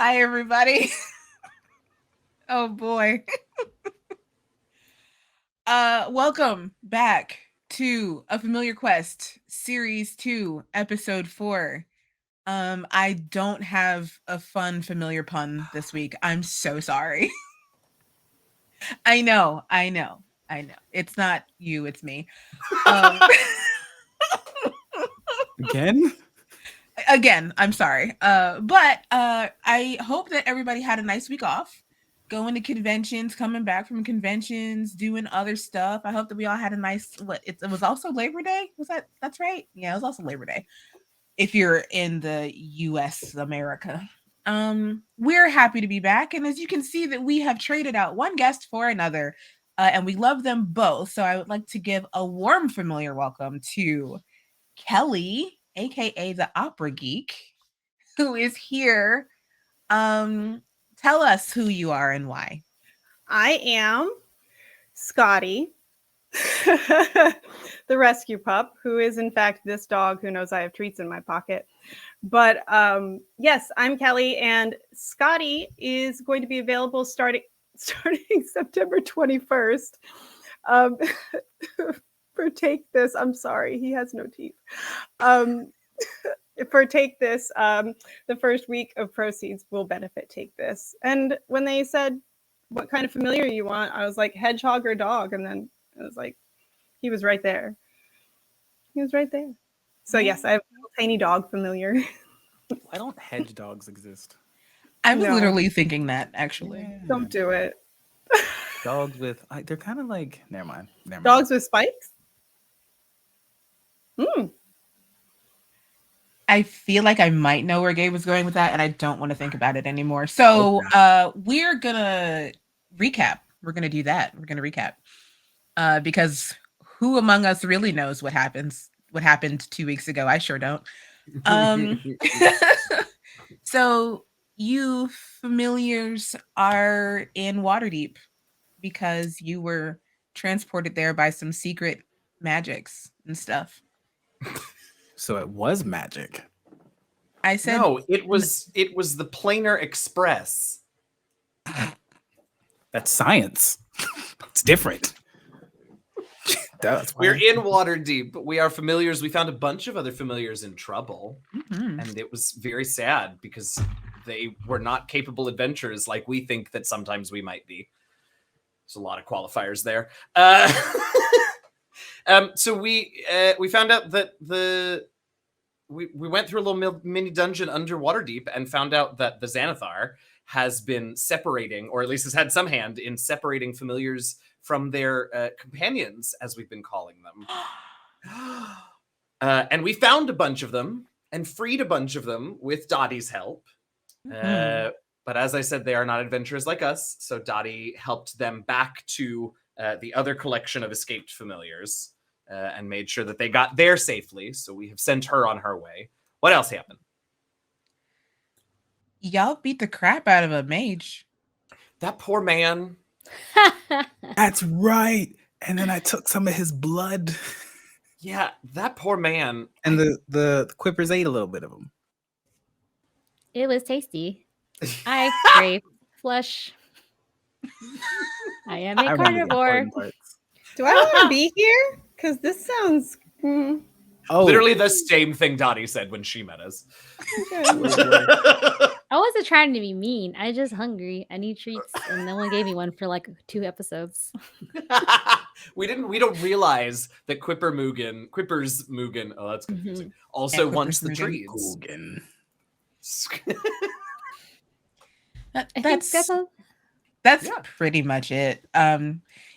Hi, everybody. Oh boy. Welcome back to A Familiar Quest, Series 2, Episode 4. I don't have a fun familiar pun this week. I'm so sorry. I know. It's not you, it's me. Again? Again, I'm sorry. But I hope that everybody had a nice week off. Going to conventions, coming back from conventions, doing other stuff. I hope that we all had a nice. It was also Labor Day. That's right? Yeah, it was also Labor Day. If you're in the U.S. America, we're happy to be back, and as you can see, that we have traded out one guest for another, and we love them both. So I would like to give a warm, familiar welcome to Kelli, aka the Opera Geek, who is here. Tell us who you are and why. I am Scotty, the rescue pup, who is in fact this dog who knows I have treats in my pocket. But yes, I'm Kelli, and Scotty is going to be available starting September 21st. For Take This, I'm sorry, he has no teeth. For Take This, the first week of proceeds will benefit Take This. And when they said, what kind of familiar you want, I was like, hedgehog or dog? And then it was like, he was right there. So yes, I have a tiny dog familiar. Why don't hedge dogs exist? I was literally thinking that, actually. Yeah. Don't do it. Dogs with, they're kind of like, never mind. Dogs with spikes? I feel like I might know where Gabe was going with that, and I don't want to think about it anymore. So we're going to recap. We're going to do that. We're going to recap. Because who among us really knows what happened 2 weeks ago? I sure don't. So you familiars are in Waterdeep because you were transported there by some secret magics and stuff. So it was magic. I said no. It was the Planar Express. That's science. It's different. We're in Waterdeep. We are familiars. We found a bunch of other familiars in trouble, and it was very sad because they were not capable adventurers like we think that sometimes we might be. There's a lot of qualifiers there. So we found out that we went through a little mini dungeon under Waterdeep and found out that the Xanathar has been separating, or at least has had some hand in separating familiars from their companions, as we've been calling them. And we found a bunch of them and freed a bunch of them with Dottie's help. But as I said, they are not adventurers like us, so Dottie helped them back to the other collection of escaped familiars and made sure that they got there safely, so we have sent her on her way. What else happened? Y'all beat the crap out of a mage. That poor man. That's right. And then I took some of his blood. Yeah, that poor man. And the quippers ate a little bit of him. It was tasty. I crave flesh. I am a carnivore. Do I want to be here? Because this sounds... Literally the same thing Dottie said when she met us. I wasn't trying to be mean. I just hungry. I need treats, and no one gave me one for like 2 episodes. We don't realize that Quipper's Mugen. Oh, that's confusing. Also wants the treats. That's pretty much it.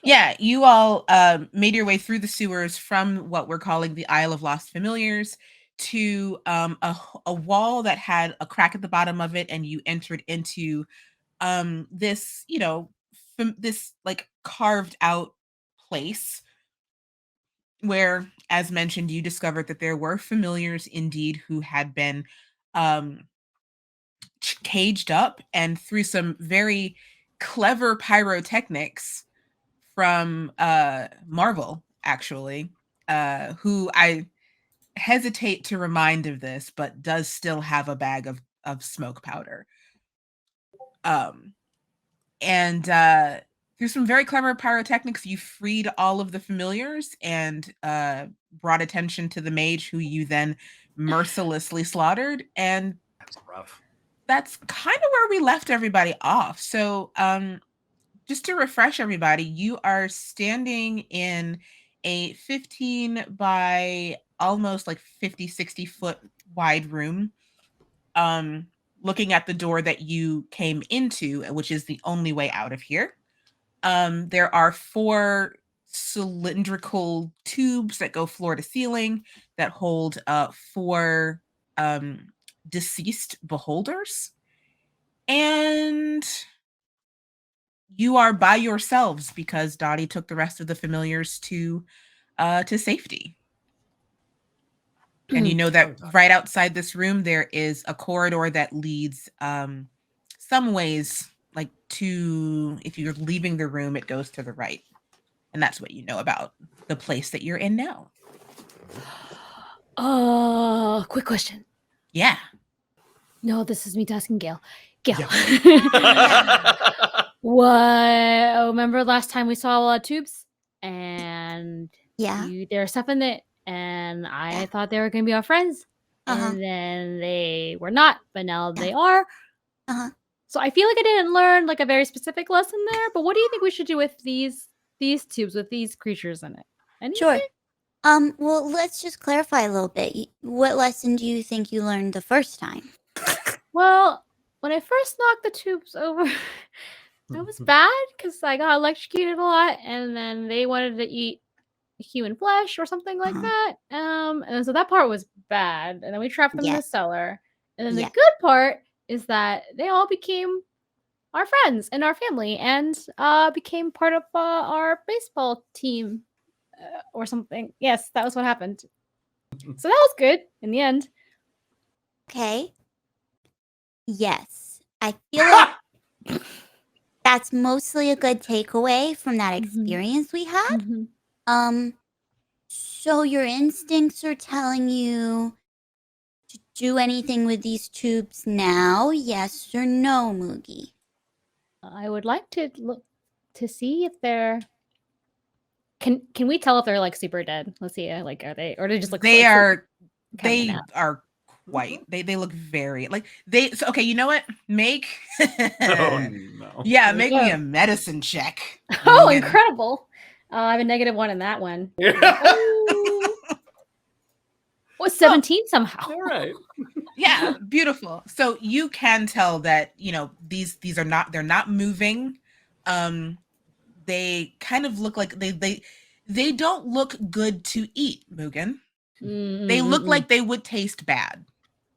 Yeah, you all made your way through the sewers from what we're calling the Isle of Lost Familiars to a wall that had a crack at the bottom of it, and you entered into this, this like carved out place where, as mentioned, you discovered that there were familiars indeed who had been caged up, and through some very clever pyrotechnics from Marvel, actually, who I hesitate to remind of this, but does still have a bag of smoke powder. And through some very clever pyrotechnics, you freed all of the familiars and brought attention to the mage, who you then mercilessly slaughtered. And That's rough. that's kind of where we left everybody off. So just to refresh everybody, you are standing in a 15 by almost like 50, 60 foot wide room, looking at the door that you came into, which is the only way out of here. There are 4 cylindrical tubes that go floor to ceiling that hold 4 deceased beholders. And you are by yourselves because Dottie took the rest of the familiars to safety. And you know that right outside this room there is a corridor that leads some ways, like to, if you're leaving the room, it goes to the right. And that's what you know about the place that you're in now. Quick question. Yeah. No, this is me asking Gail. Gail. Yeah. What? Remember last time we saw a lot of tubes? And Yeah. there was stuff in it. And I thought they were going to be our friends. And then they were not. But now they are. So I feel like I didn't learn like a very specific lesson there. But what do you think we should do with these tubes with these creatures in it? Anything? Sure. Well, let's just clarify a little bit. What lesson do you think you learned the first time? Well, when I first knocked the tubes over, that was bad because I got electrocuted a lot, and then they wanted to eat human flesh or something like that. And so that part was bad. And then we trapped them in the cellar. And then the good part is that they all became our friends and our family, and became part of our baseball team or something. Yes, that was what happened. So that was good in the end. Okay. Yes. I feel like that's mostly a good takeaway from that experience we had. So your instincts are telling you to do anything with these tubes now? Yes or no, Moogie? I would like to look to see if they're. Can we tell if they're like super dead? Let's see. Like, are they, or they just look? They like, are. They are quite. They look very like they. So, okay, you know what? Make. Oh no. Yeah, make me a medicine check. Oh, incredible! I have a -1 in that one. Was 17 somehow? All right. Yeah, beautiful. So you can tell that these are not. They're not moving. They kind of look like they don't look good to eat, Mugen. They look like they would taste bad.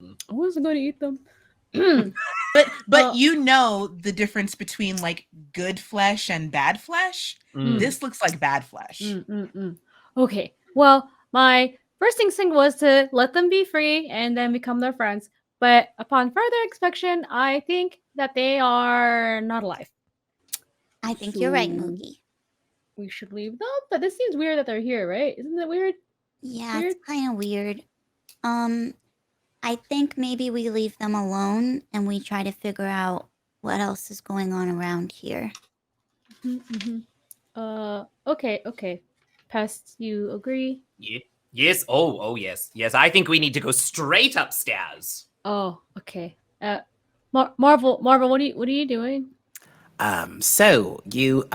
I wasn't going to eat them. But you know the difference between like good flesh and bad flesh. This looks like bad flesh. Okay. Well, my first instinct was to let them be free and then become their friends. But upon further inspection, I think that they are not alive. I think you're right, Moogie. We should leave them? But this seems weird that they're here, right? Isn't it weird? Yeah, it's kind of weird. I think maybe we leave them alone and we try to figure out what else is going on around here. Okay. Pest, you agree? Yes. Oh, yes. Yes, I think we need to go straight upstairs. Oh, okay. Marvel, what are you doing? So you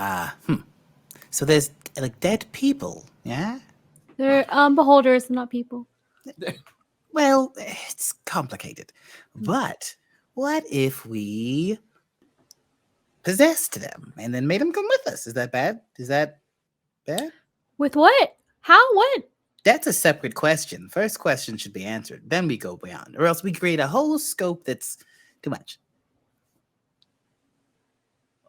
so there's like dead people, yeah? They're beholders, not people. Well, it's complicated. But what if we possessed them and then made them come with us? Is that bad? Is that bad? With what? How? What? That's a separate question. First question should be answered. Then we go beyond. Or else we create a whole scope that's too much.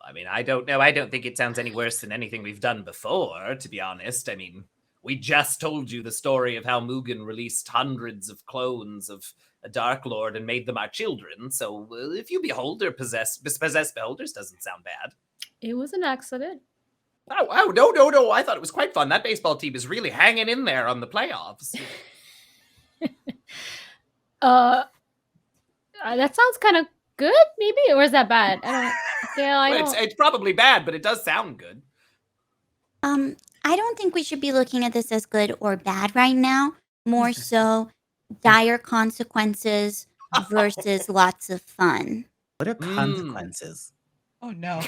I mean, I don't know. I don't think it sounds any worse than anything we've done before, to be honest. I mean, we just told you the story of how Mugen released hundreds of clones of a Dark Lord and made them our children. So if you possess beholders doesn't sound bad. It was an accident. Oh, no. I thought it was quite fun. That baseball team is really hanging in there on the playoffs. That sounds kind of good, maybe, or is that bad? I don't. Gail, I Well, don't. it's probably bad, but it does sound good. I don't think we should be looking at this as good or bad right now. More so, dire consequences versus lots of fun. What are consequences? Oh no.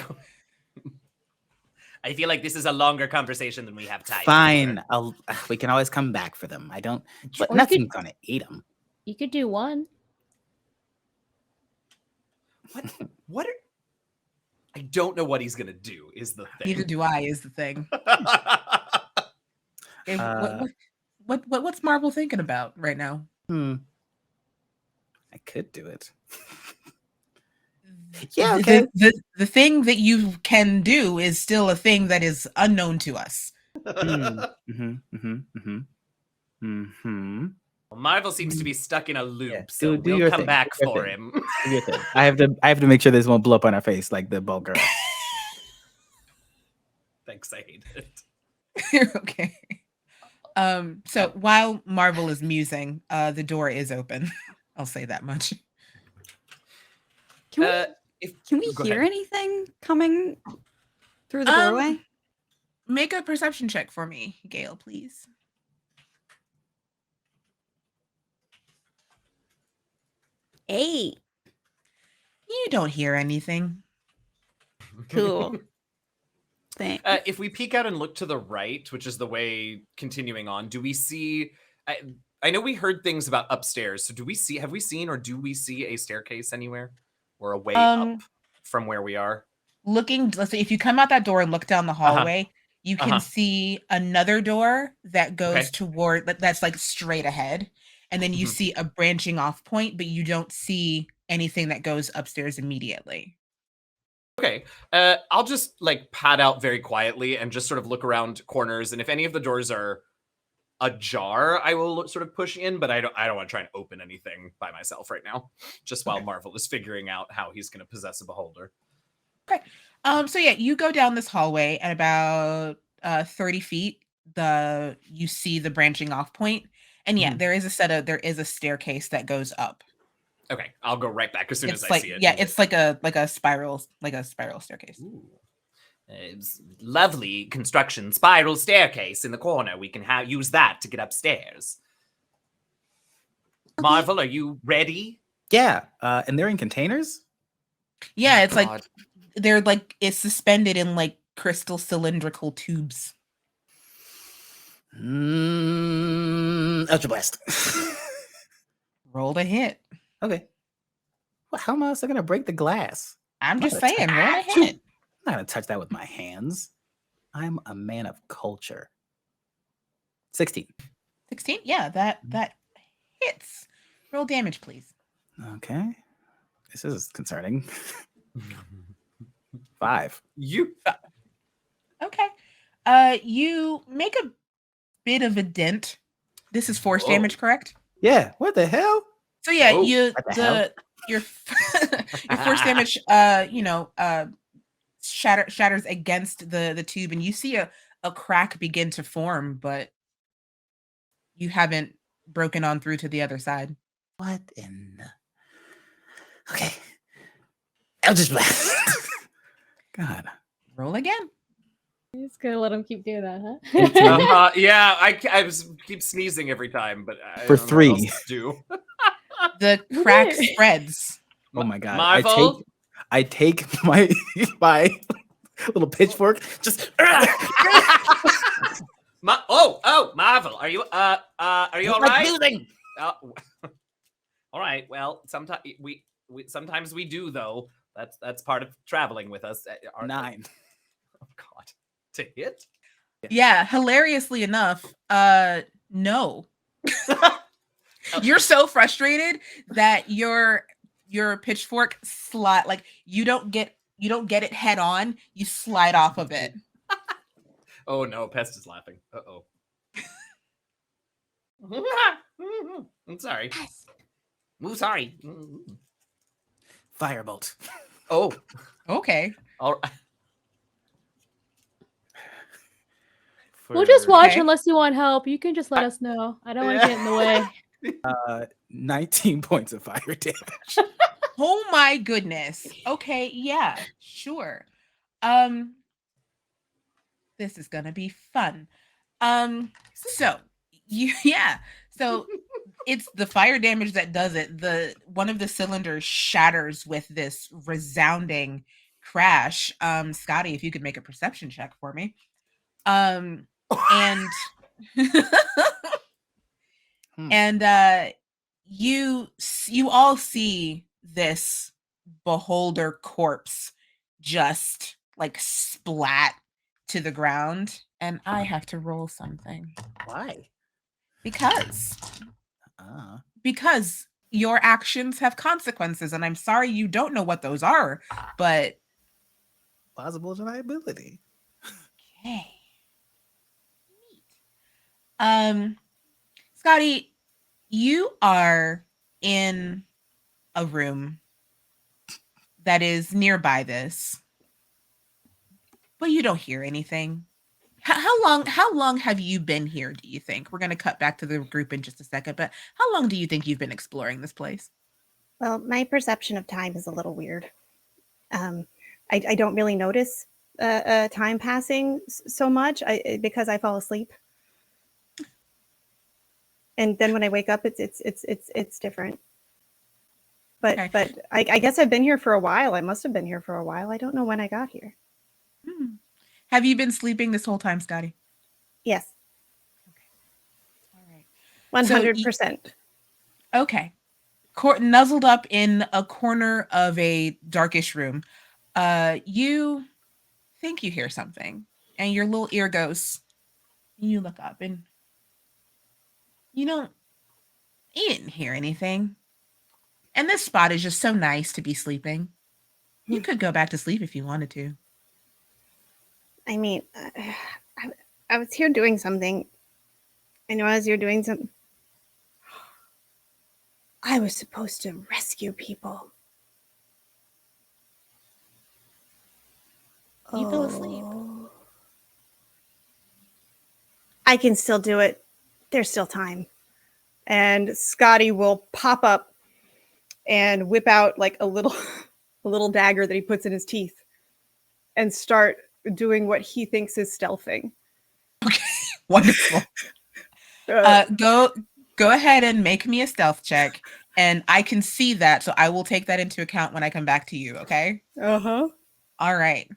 I feel like this is a longer conversation than we have time. Fine. We can always come back for them. I don't. But Or you nothing's could- gonna eat them. You could do one. What? I don't know what he's gonna do. Is the thing. Neither do I. Is the thing. Okay, what's Marvel thinking about right now? I could do it. Yeah, okay. The thing that you can do is still a thing that is unknown to us. Well, Marvel seems to be stuck in a loop, Yeah, so do we'll your come thing, back do your for thing. him. Do your thing. I have to make sure this won't blow up on our face like the ball girl. Thanks, I hate it. Okay. So while Marvel is musing, the door is open. I'll say that much. Can we Go hear ahead. anything coming through the doorway? Make a perception check for me, Gail, please. 8. You don't hear anything. Cool. Thanks. If we peek out and look to the right, which is the way continuing on, do we see? I know we heard things about upstairs. So do we see? Have we seen or do we see a staircase anywhere or a way up from where we are? Looking, let's say if you come out that door and look down the hallway, you can see another door that goes toward that's like straight ahead. And then you see a branching off point, but you don't see anything that goes upstairs immediately. Okay. I'll just like pad out very quietly and just sort of look around corners. And if any of the doors are ajar, I will sort of push in, but I don't want to try and open anything by myself right now, just while Marvel is figuring out how he's going to possess a beholder. Okay. So yeah, you go down this hallway at about 30 feet. You see the branching off point. And yeah, there is a staircase that goes up. Okay, I'll go right back as soon as I see it. Yeah, it's like a spiral staircase. Ooh. It's lovely construction spiral staircase in the corner. We can use that to get upstairs. Marvel, are you ready? Yeah, and they're in containers? Yeah, it's like it's suspended in like crystal cylindrical tubes. Ultra Blast. Roll to hit. Okay. Well, how am I also gonna break the glass? I'm just Not a saying, roll to hit. I'm not gonna touch that with my hands. I'm a man of culture. 16. 16? Yeah, that hits. Roll damage, please. Okay. This is concerning. 5. Okay. You make a bit of a dent. This is force damage, correct? Yeah. What the hell? So yeah, Whoa, your what the hell? your force damage shatters against the tube, and you see a crack begin to form, but you haven't broken on through to the other side. What in the... Okay. Eldritch Blast. God. Roll again. You're just gonna let him keep doing that, huh? Yeah, I keep sneezing every time, but I For don't know what 3. else to do. The crack spreads. Oh my god. Marvel? I take my little pitchfork, just Marvel, are you all right? losing. All right. Well, sometimes sometimes we do though. That's part of traveling with us. 9. Oh God, to hit. Yeah, hilariously enough, no. You're so frustrated that your pitchfork slide, like you don't get it head on, you slide off of it. Oh no, Pest is laughing. Uh-oh. I'm sorry. I'm sorry. Firebolt. Oh, Okay. all right. We'll just watch Okay. unless you want help. You can just let us know. I don't want to get in the way. 19 points of fire damage. Oh my goodness. Okay, yeah, sure. This is gonna be fun. So yeah. So it's the fire damage that does it. One of the cylinders shatters with this resounding crash. Scotty, if you could make a perception check for me. And and you all see this beholder corpse just like splat to the ground, and I have to roll something Why? because Uh, your actions have consequences, and I'm sorry you don't know what those are, but plausible deniability. okay. Scotty, you are in a room that is nearby this, but you don't hear anything. How long have you been here, do you think? We're going to cut back to the group in just a second, but how long do you think you've been exploring this place? Well, my perception of time is a little weird. I don't really notice time passing so much because I fall asleep, and then when I wake up, it's different. But Okay. but I guess I've been here for a while. I must have been here for a while. I don't know when I got here. Have you been sleeping this whole time, Scotty? Yes, All right. 100%. Okay. Nuzzled up in a corner of a darkish room, you think you hear something, and your little ear goes, and you look up, and you didn't hear anything. And this spot is just so nice to be sleeping. You could go back to sleep if you wanted to. I mean, I was here doing something. I know I was here doing something. I was supposed to rescue people. You fell asleep. I can still do it. There's still time. And Scotty will pop up and whip out like a little dagger that he puts in his teeth and start doing what he thinks is stealthing. Okay, wonderful. Go ahead and make me a stealth check, and I can see that, so I will take that into account when I come back to you. Okay. Uh-huh. All right.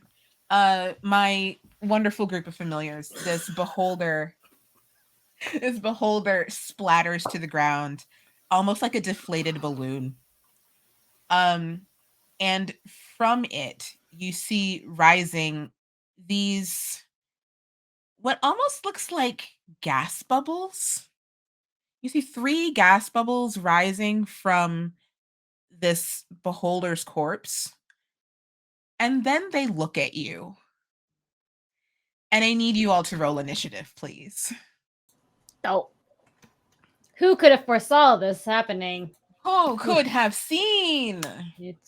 My wonderful group of familiars. This beholder splatters to the ground, almost like a deflated balloon. And from it, you see rising these what almost looks like gas bubbles. You see 3 gas bubbles rising from this beholder's corpse. And then they look at you. And I need you all to roll initiative, please. Oh. Who could have foresaw this happening? Who could have seen?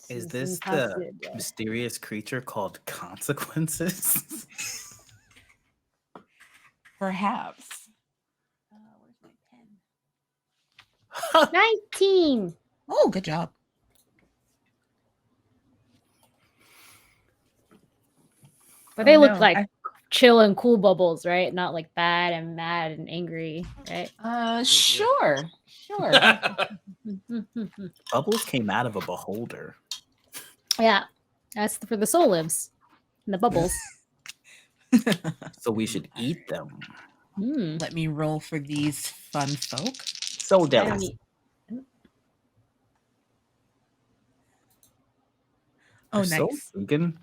Is this the mysterious creature called consequences? Perhaps. Where's my pen? 19. Oh, good job. But they look like chill and cool bubbles, right? Not like bad and mad and angry, right? Sure. Bubbles came out of a beholder. Yeah, that's for the soul lives in the bubbles. So we should eat them. Let me roll for these fun folk. So delicate. Oh, They're nice. So vegan.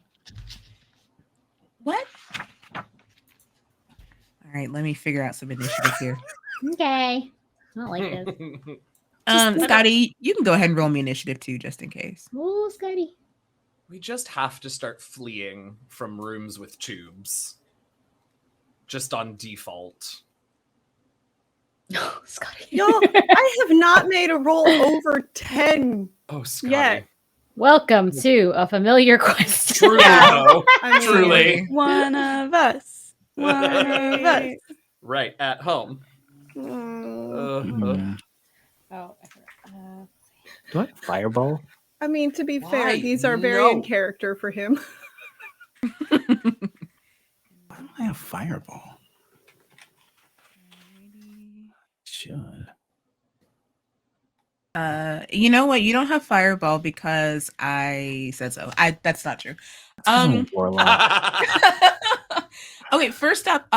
What? All right, let me figure out some initiative here. Okay. I don't like this. Scotty, you can go ahead and roll me initiative too, just in case. Oh, Scotty. We just have to start fleeing from rooms with tubes. Just on default. No, Scotty. Yo, I have not made a roll over 10 Oh, Scotty. yet. Welcome to a familiar quest. Truly, though. I mean, Truly. One of us. One of us. Right, at home. Mm. Oh, I forgot. Do I have fireball? I mean, to be fair, Why? these are very in No. character for him. Why don't I have fireball? Should. You know what? You don't have fireball because I said so. That's not true. I'm a warlock. Okay, first up,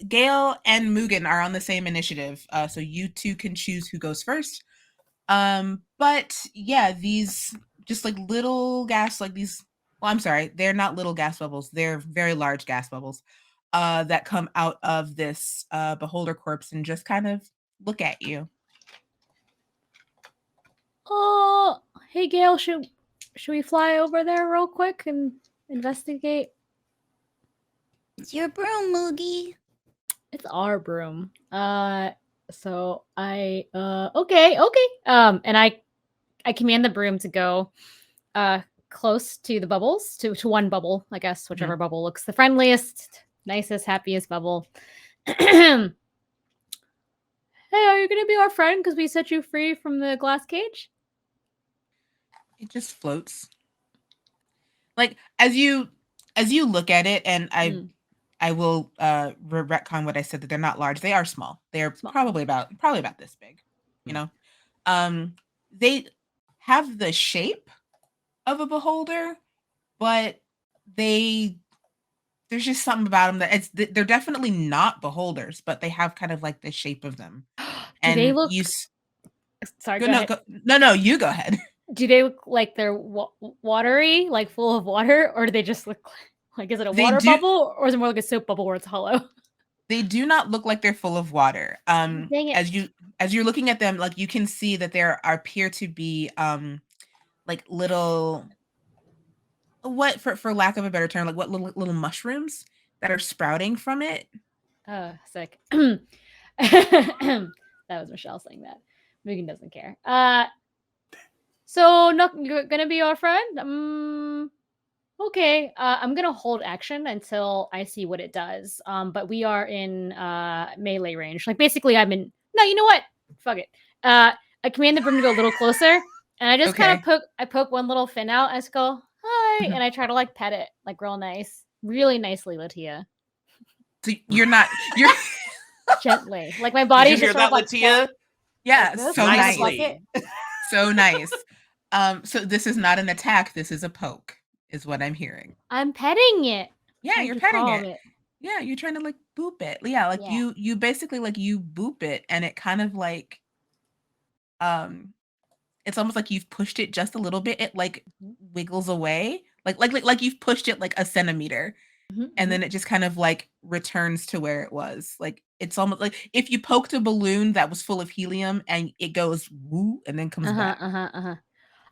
Gale and Mugen are on the same initiative. So you two can choose who goes first. But yeah, these just like little gas, like these, well, I'm sorry, they're not little gas bubbles, they're very large gas bubbles, that come out of this beholder corpse and just kind of look at you. Oh, hey Gail, should we fly over there real quick and investigate? It's your broom, Moogie. It's our broom. So I okay. And I command the broom to go close to the bubbles, to one bubble, I guess, whichever bubble looks the friendliest, nicest, happiest bubble. Hey, are you gonna be our friend because we set you free from the glass cage? It just floats. Like as you look at it, and I will retcon what I said, that they're not large. They are small. They're Small. probably about this big. You know, they have the shape of a beholder, but there's just something about them that they're definitely not beholders, but they have kind of like the shape of them. Do they look? Sorry, go ahead. No, you go ahead. Do they look like they're watery, like full of water, or do they just look like, is it a water bubble, or is it more like a soap bubble where it's hollow? They do not look like they're full of water. Dang it. As you're looking at them, like you can see that there appear to be like little, what, for lack of a better term, like what little mushrooms that are sprouting from it. Oh, sick. That was Michelle saying that. Megan doesn't care. So you're gonna be our friend? Okay. I'm gonna hold action until I see what it does. But we are in melee range. Like basically I'm in. No, you know what? Fuck it. I command the broom to go a little closer, and I just kind of poke one little fin out. I just go, hi, and I try to like pet it, like real nice, really nicely, LaTia. So you're gently, like my body's Did you just hear sort that, of LaTia? like, yeah, like so nice. Nicely. So nice. So this is not an attack. This is a poke, is what I'm hearing. I'm petting it. Yeah, you're petting it. Yeah, you're trying to like boop it. Yeah, like you basically like you boop it, and it kind of like it's almost like you've pushed it just a little bit. It like wiggles away, like you've pushed it like a centimeter, and then it just kind of like returns to where it was. Like it's almost like if you poked a balloon that was full of helium and it goes woo and then comes back.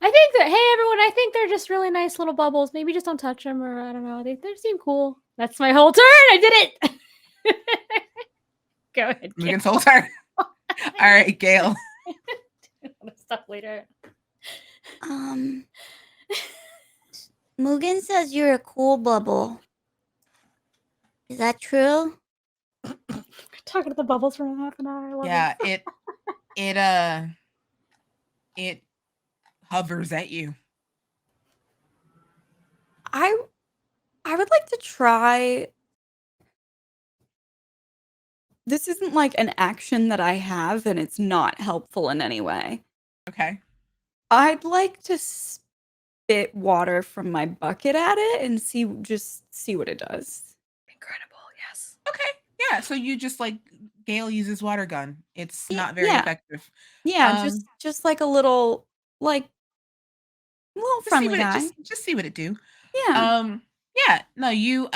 I think that, hey everyone, I think they're just really nice little bubbles. Maybe just don't touch them, or I don't know. They seem cool. That's my whole turn. I did it. Go ahead. Mugen's whole turn. All right, Gail. Stuff later. Mugen says you're a cool bubble. Is that true? Talking to the bubbles for half an hour. I love it. It hovers at you. I would like to try. This isn't like an action that I have, and it's not helpful in any way. Okay. I'd like to spit water from my bucket at it and see what it does. Incredible, yes. Okay. Yeah. So you just like Gail uses water gun. It's not very effective. Yeah, just like a little friendly guy. Just see what it do. Yeah. Yeah. No, you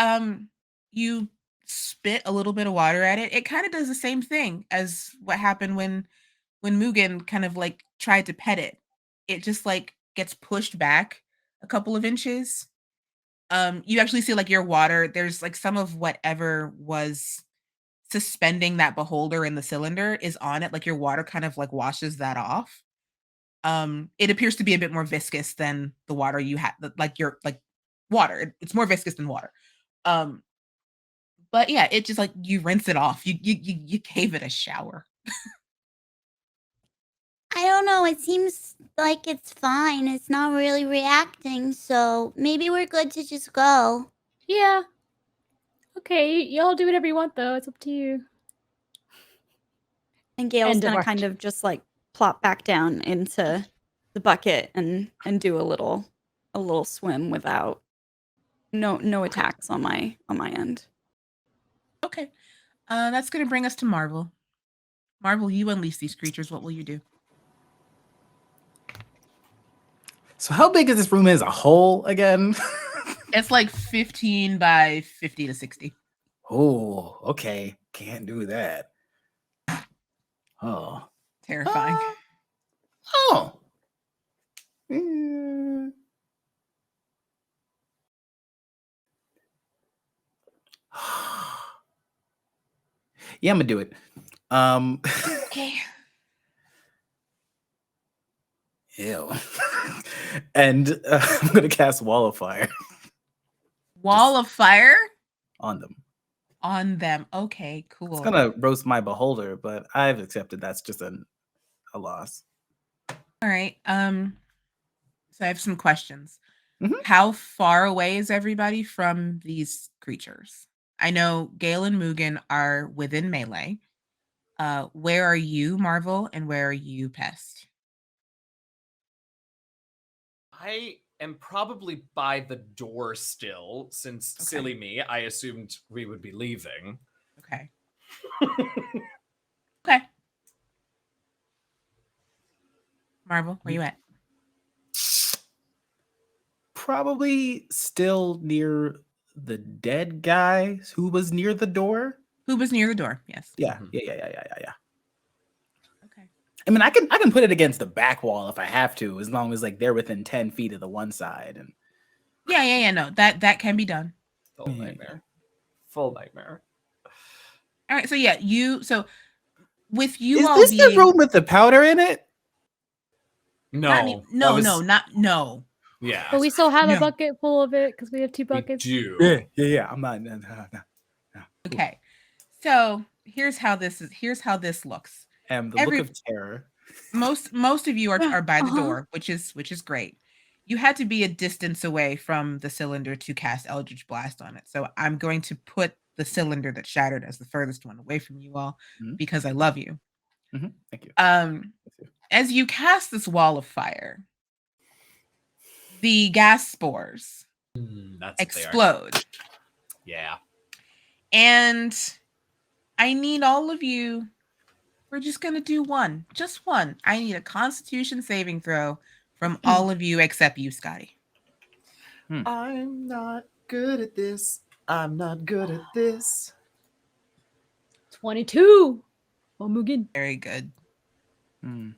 spit a little bit of water at it. It kind of does the same thing as what happened when Mugen kind of like tried to pet it. It just like gets pushed back a couple of inches. You actually see like your water, there's like some of whatever was suspending that beholder in the cylinder is on it. Like your water kind of like washes that off. It appears to be a bit more viscous than the water you had, like your like water. It's more viscous than water. But yeah, it just like you rinse it off. You gave it a shower. I don't know. It seems like it's fine. It's not really reacting, so maybe we're good to just go. Yeah. Okay, y'all do whatever you want though. It's up to you. And Gail's End of gonna our- kind of just like plop back down into the bucket and do a little swim without no attacks on my end. Okay. That's going to bring us to Marvel. Marvel, you unleash these creatures. What will you do? So how big is this room as a whole again? It's like 15 by 50 to 60. Oh, okay. Can't do that. Oh. Terrifying. Oh. Mm. Yeah, I'm gonna do it. Okay. Ew. And I'm gonna cast Wall of Fire Wall of fire on them. on them. Okay, cool. It's gonna roast my beholder, but I've accepted that's just a loss. All right. So I have some questions. Mhm. How far away is everybody from these creatures? I know Gale and Mugen are within melee. Where are you, Marvel, and where are you, Pest? I am probably by the door still, since Okay. silly me, I assumed we would be leaving. Okay. Okay. Marvel, where you at? Probably still near the dead guy who was near the door. Who was near the door? Yes. Yeah, Mhm. yeah. Okay. I mean, I can put it against the back wall if I have to, as long as like they're within 10 feet of the one side. And Yeah. No, that can be done. Full Yeah. nightmare. Full nightmare. All right. So yeah, so with you is all this being the room with the powder in it? No. not me- that no, was- no, not no. Yeah. But we still have No. a bucket full of it because we have 2 we buckets. do. Yeah. I'm not. No. Okay. So here's how this looks. And the Every- look of terror. Most of you are by the Uh-huh. door, which is great. You had to be a distance away from the cylinder to cast Eldritch Blast on it. So I'm going to put the cylinder that shattered as the furthest one away from you all Mhm. because I love you. Thank you. As you cast this wall of fire, the gas spores That's what they are. explode. Yeah. And I need all of you. We're just going to do one. Just one. I need a Constitution saving throw from all of you except you, Scotty. I'm not good at this. I'm not good at this. 22. Oh, Mugen. Very good. Hmm.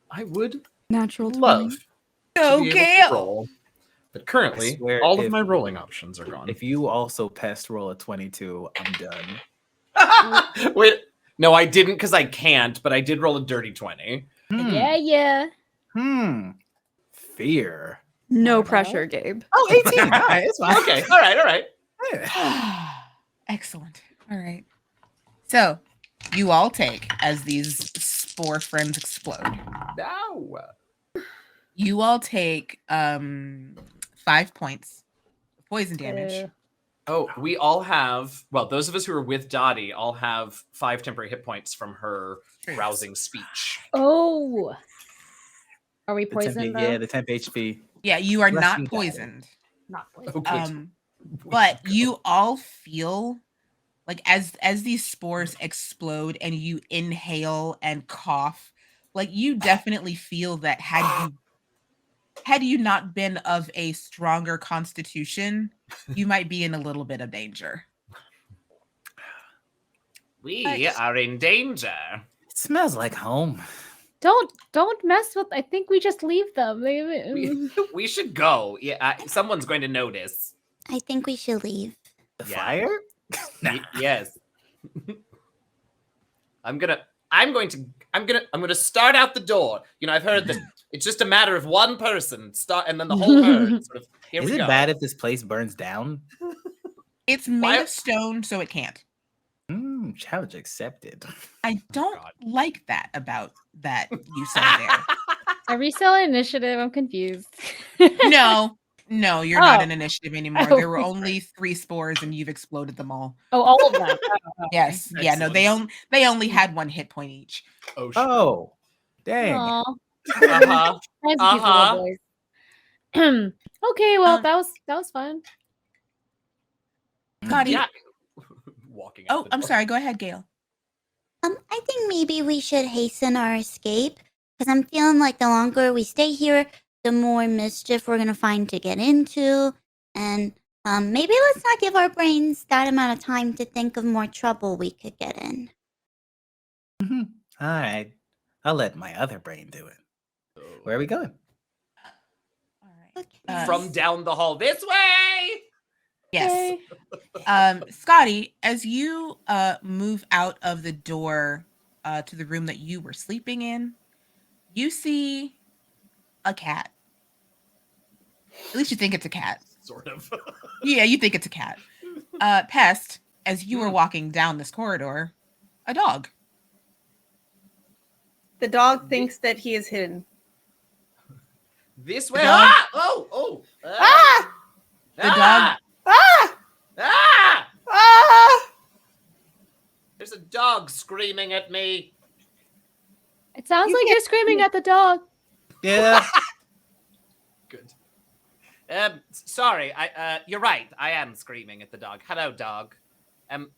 I would Natural 20. love to be able Okay. to roll, but currently I swear all of if- my rolling options are gone. If you also pest roll a 22, I'm done. Wait, no, I didn't because I can't, but I did roll a dirty 20. Yeah. Fear. No Marvel. pressure, Gabe. Oh, 18. All right, it's fine. Okay, all right. Excellent. All right. So you all take, as these spore friends explode, No. you all take 5 points of poison damage. Oh, we all have, well, those of us who are with Dottie all have 5 temporary hit points from her rousing speech. Oh. Are we The 10 poisoned though? yeah, the temp HP. Yeah, you are Bless not you, Dottie. poisoned. Not poisoned. Oh, good. But you all feel like as these spores explode and you inhale and cough, like you definitely feel that had you not been of a stronger constitution, you might be in a little bit of danger. We are in danger. It smells like home. Don't mess with. I think we just leave them. We should go. Yeah, someone's going to notice. I think we should leave. The Yeah. fire? Yes. I'm going to start out the door. You know, I've heard that it's just a matter of one person start, and then the whole herd sort of. Here Is we it go. bad if this place burns down? It's made Why- of stone, so it can't. Challenge accepted. I don't God. like that about that you said there. Are we still in initiative? I'm confused. No, you're not Oh. in initiative anymore. Oh. There were only 3 spores, and you've exploded them all. Oh, all of them. Oh, okay. Yes, yeah, no, Excellent. they only had 1 hit point each. Oh, shit. Oh, dang. Aw. Uh-huh. Nice cute Uh-huh. little boys. Okay, well, Um, that was fun. Scotty. Yeah. Walking out Oh, the I'm door. sorry. Go ahead, Gail. I think maybe we should hasten our escape because I'm feeling like the longer we stay here, the more mischief we're gonna find to get into, and maybe let's not give our brains that amount of time to think of more trouble we could get in. All right. I'll let my other brain do it. Where are we going? All right. Okay. From down the hall this way. Yes. Okay. Scotty, as you move out of the door to the room that you were sleeping in, you see a cat. At least you think it's a cat. Sort of. Yeah, you think it's a cat. Pest, as you were walking down this corridor, a dog. The dog thinks that he is hidden. This way. The dog- Ah! Oh! Ah! The dog. Ah! Ah! Ah! There's a dog screaming at me. It sounds You like you're screaming at the dog. Yeah. Good. Sorry. You're right. I am screaming at the dog. Hello, dog.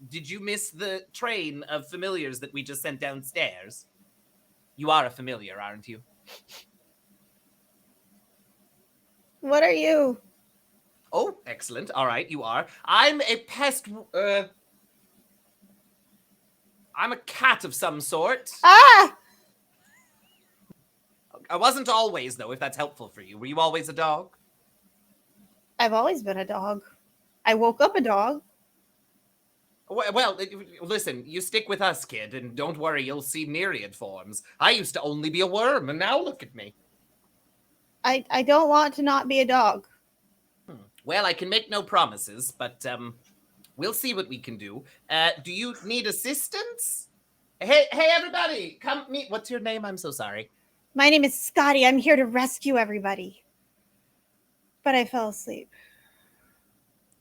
Did you miss the train of familiars that we just sent downstairs? You are a familiar, aren't you? What are you? Oh, excellent. All right, you are. I'm a pest. I'm a cat of some sort. Ah! I wasn't always, though, if that's helpful for you. Were you always a dog? I've always been a dog. I woke up a dog. Well, listen, you stick with us, kid, and don't worry, you'll see myriad forms. I used to only be a worm, and now look at me. I don't want to not be a dog. Well, I can make no promises, but we'll see what we can do. Do you need assistance? Hey, everybody, come meet. What's your name? I'm so sorry. My name is Scotty. I'm here to rescue everybody. But I fell asleep.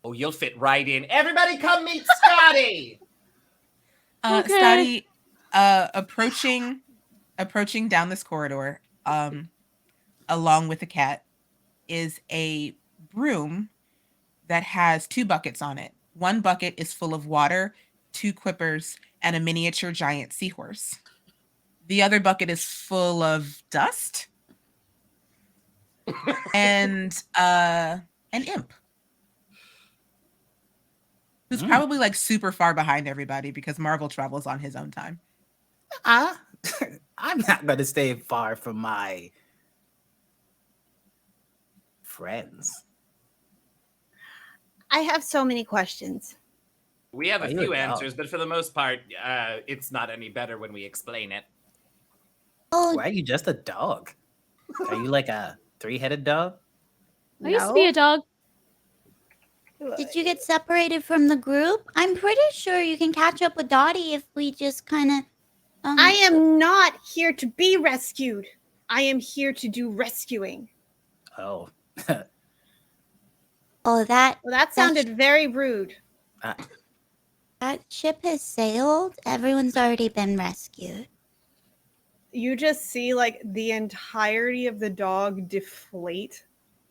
Oh, you'll fit right in. Everybody, come meet Scotty. Okay. Scotty, approaching down this corridor, along with the cat, is a broom that has 2 buckets on it. 1 bucket is full of water, 2 quippers, and a miniature giant seahorse. The other bucket is full of dust and an imp who's probably like super far behind everybody because Marvel travels on his own time. I'm not going to stay far from my friends. I have so many questions. We have a Are you a few dog? answers, but for the most part, it's not any better when we explain it. Oh, Why are you just a dog? Are you like a 3-headed dog? I used to be a dog. did you get separated from the group? I'm pretty sure you can catch up with Dottie if we just kind of. I am not here to be rescued. I am here to do rescuing. Oh. Oh, that Well, that sounded very rude. that ship has sailed. Everyone's already been rescued. You just see like the entirety of the dog deflate.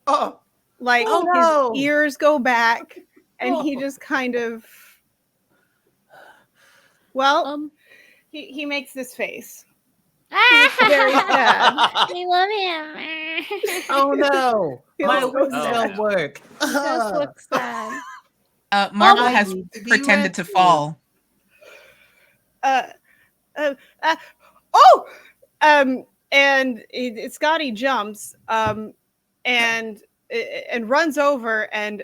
Oh, Like Oh, no. his ears go back and he Oh. just kind of well, Um, he makes this face. looks very sad. I love him. Oh no! He My looks wings so don't sad. work. He does look sad. Marvel I has need to be pretended to rescued. fall. Scotty jumps and runs over and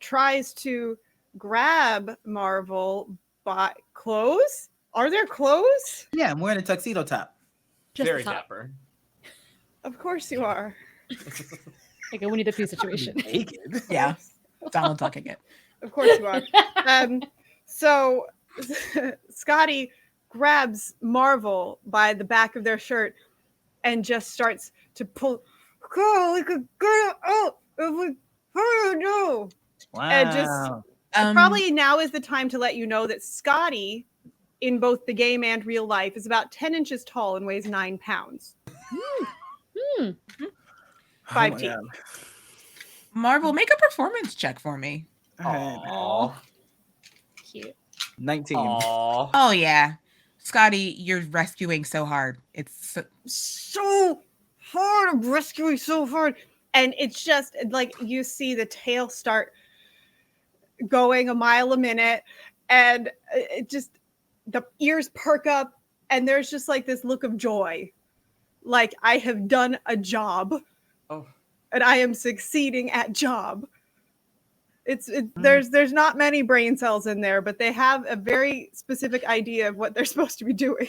tries to grab Marvel by clothes. Are there clothes? Yeah, I'm wearing a tuxedo top. Just very the top. dapper. Of course you are. Like a Winnie the Pooh situation. Naked. Yeah, Donald ducking it. Of course you are. So Scotty grabs Marvel by the back of their shirt and just starts to pull. Girl, we could get out if we no. Wow. And just probably now is the time to let you know that Scotty, in both the game and real life, is about 10 inches tall and weighs 9 pounds. 5 teeth. Marvel, make a performance check for me. Aww. Cute. 19. Aww. Oh yeah, Scotty, you're rescuing so hard. It's so hard. I'm rescuing so hard. And it's just like you see the tail start going a mile a minute, and it just the ears perk up, and there's just like this look of joy. Like, I have done a job. Oh. And I am succeeding at job. There's not many brain cells in there, but they have a very specific idea of what they're supposed to be doing.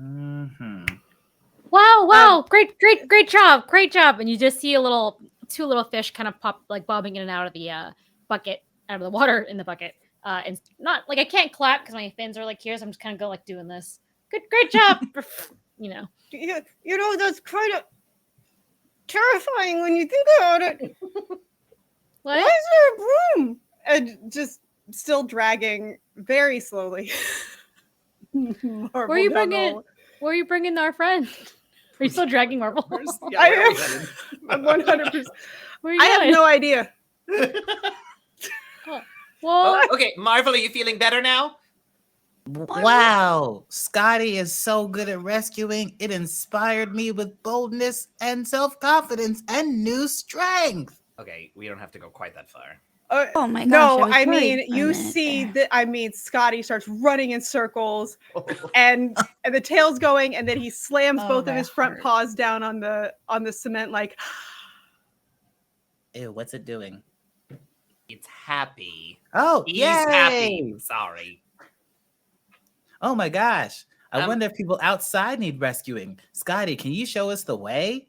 Mm-hmm. Wow! Great job! And you just see two little fish kind of pop, like bobbing in and out of the bucket, out of the water in the bucket. And not like I can't clap because my fins are like here, so I'm just kind of go like doing this. Great job! You know. You know, that's kind of terrifying when you think about it. What? Why is there a broom? And just still dragging very slowly. Where are you bringing our friend? Are you still dragging Marvel? Yeah, I where are am. we headed? I'm 100%. Where are you I have going? no idea. Well, Okay, Marvel, are you feeling better now? Wow, Scotty is so good at rescuing. It inspired me with boldness and self-confidence and new strength. Okay, we don't have to go quite that far. Oh my gosh. No, was I worried mean, for a you minute see there. that. Scotty starts running in circles, and the tail's going, and then he slams Oh, both of that his front hurt. paws down on the cement, like. Ew, what's it doing? It's happy. Oh, He's yay! happy. Sorry. Oh my gosh. I Um, wonder if people outside need rescuing. Scotty, can you show us the way?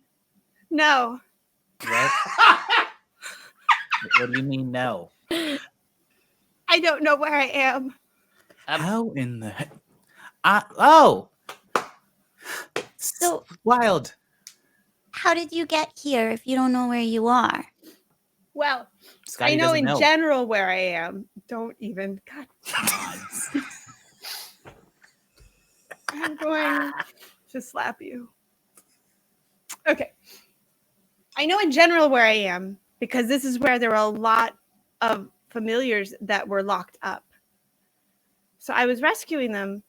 No. What? What do you mean no? I don't know where I am. How in the heck? Oh! So- Wild. How did you get here if you don't know where you are? Well, Scotty I know doesn't in know. general where I am. Don't even. God. I'm going to slap you. Okay. I know in general where I am because this is where there were a lot of familiars that were locked up. So I was rescuing them,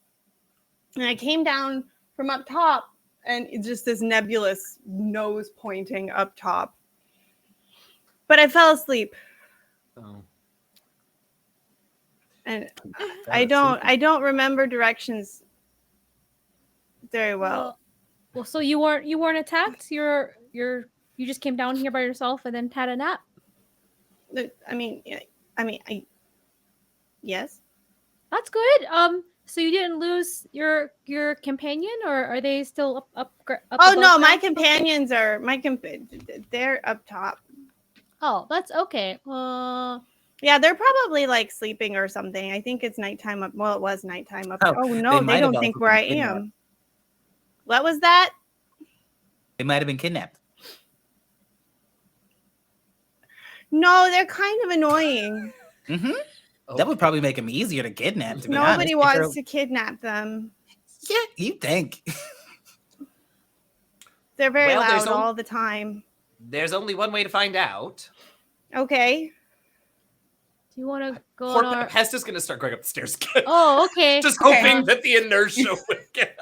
and I came down from up top, and it's just this nebulous nose pointing up top. But I fell asleep, Oh. and I don't remember directions very well. Well, so you weren't attacked. You just came down here by yourself and then had a nap. Yes. That's good. So you didn't lose your companion, or are they still up Oh no, above my ground? companions are they're up top. Oh, that's okay. Yeah, they're probably like sleeping or something. I think it's nighttime up. Well, it was nighttime up. Oh, Oh they no, might they have don't think also where I been kidnapped. am. What was that? They might have been kidnapped. No, they're kind of annoying. Mm-hmm. That would probably make them easier to kidnap, to be Nobody honest. wants to kidnap them. Yeah, you think. They're very Well, there's loud all the time. There's only one way to find out. Okay. Do you want to go Poor on our? Pest is going to start going up the stairs again. Oh, okay. Just Okay. hoping that the inertia would get.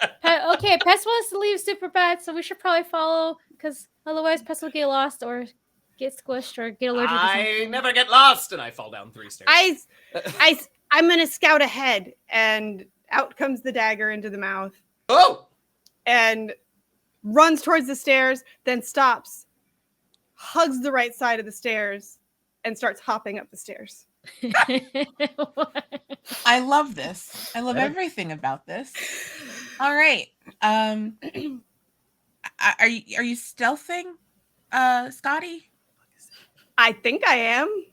Okay, Pest wants to leave super bad, so we should probably follow, because otherwise Pest will get lost or get squished or get allergic to I something. never get lost, and I fall down 3 stairs. I'm gonna scout ahead, and out comes the dagger into the mouth, Oh! and runs towards the stairs, then stops, hugs the right side of the stairs, and starts hopping up the stairs. I love this. I love Yeah. everything about this. All right. Are you stealthing, Scotty? I think I am.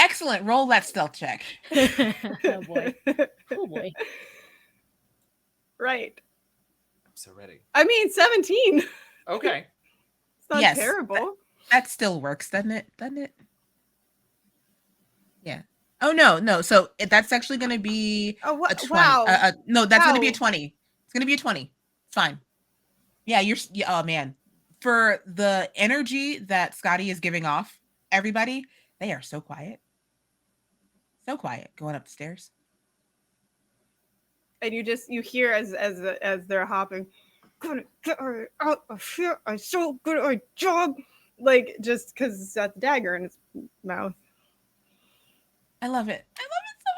Excellent. Roll that stealth check. Oh boy. Oh boy. Right. I'm so ready. I mean, 17. Okay. It's not Yes. terrible. That still works, doesn't it? Doesn't it? Yeah. Oh no. So that's actually going to be Oh, a 20. wow. No, that's going to be a Wow. 20. It's going to be a 20. It's fine. Yeah, oh man. For the energy that Scotty is giving off, everybody, they are so quiet. So quiet going up the stairs. And you hear as they're hopping, gonna get her out of here. I'm so good at my job. Like, just because it's got the dagger in its mouth. I love it. I love it so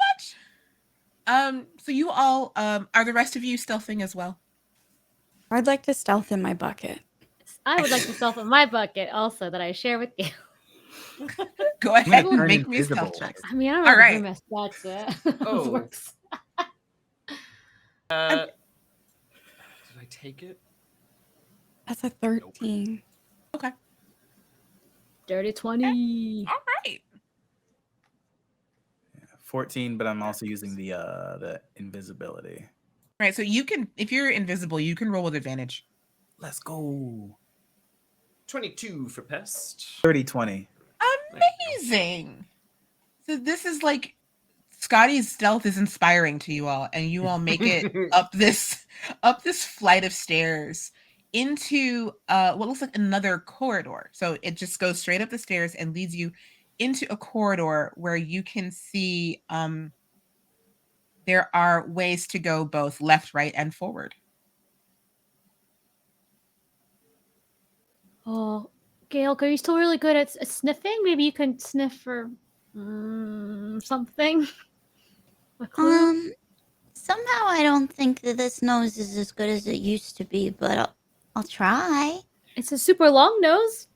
much. So you all, are the rest of you stealthing as well? I'd like to stealth in my bucket. I would like to stealth in my bucket also that I share with you. Go ahead and turn make me invisible. stealth checks. I mean, I don't All know right. if that's Oh. works. Did I take it? That's a 13. Okay. Dirty 20. All right. 14, but I'm also using the invisibility. Right. So you can, if you're invisible, you can roll with advantage. Let's go. 22 for pest. 30-20. Amazing. So this is like Scotty's stealth is inspiring to you all, and you all make it up this flight of stairs into what looks like another corridor. So it just goes straight up the stairs and leads you into a corridor where you can see there are ways to go both left, right, and forward. Oh, Gail, are you still really good at sniffing? Maybe you can sniff for something. A clue? Somehow I don't think that this nose is as good as it used to be, but I'll try. It's a super long nose.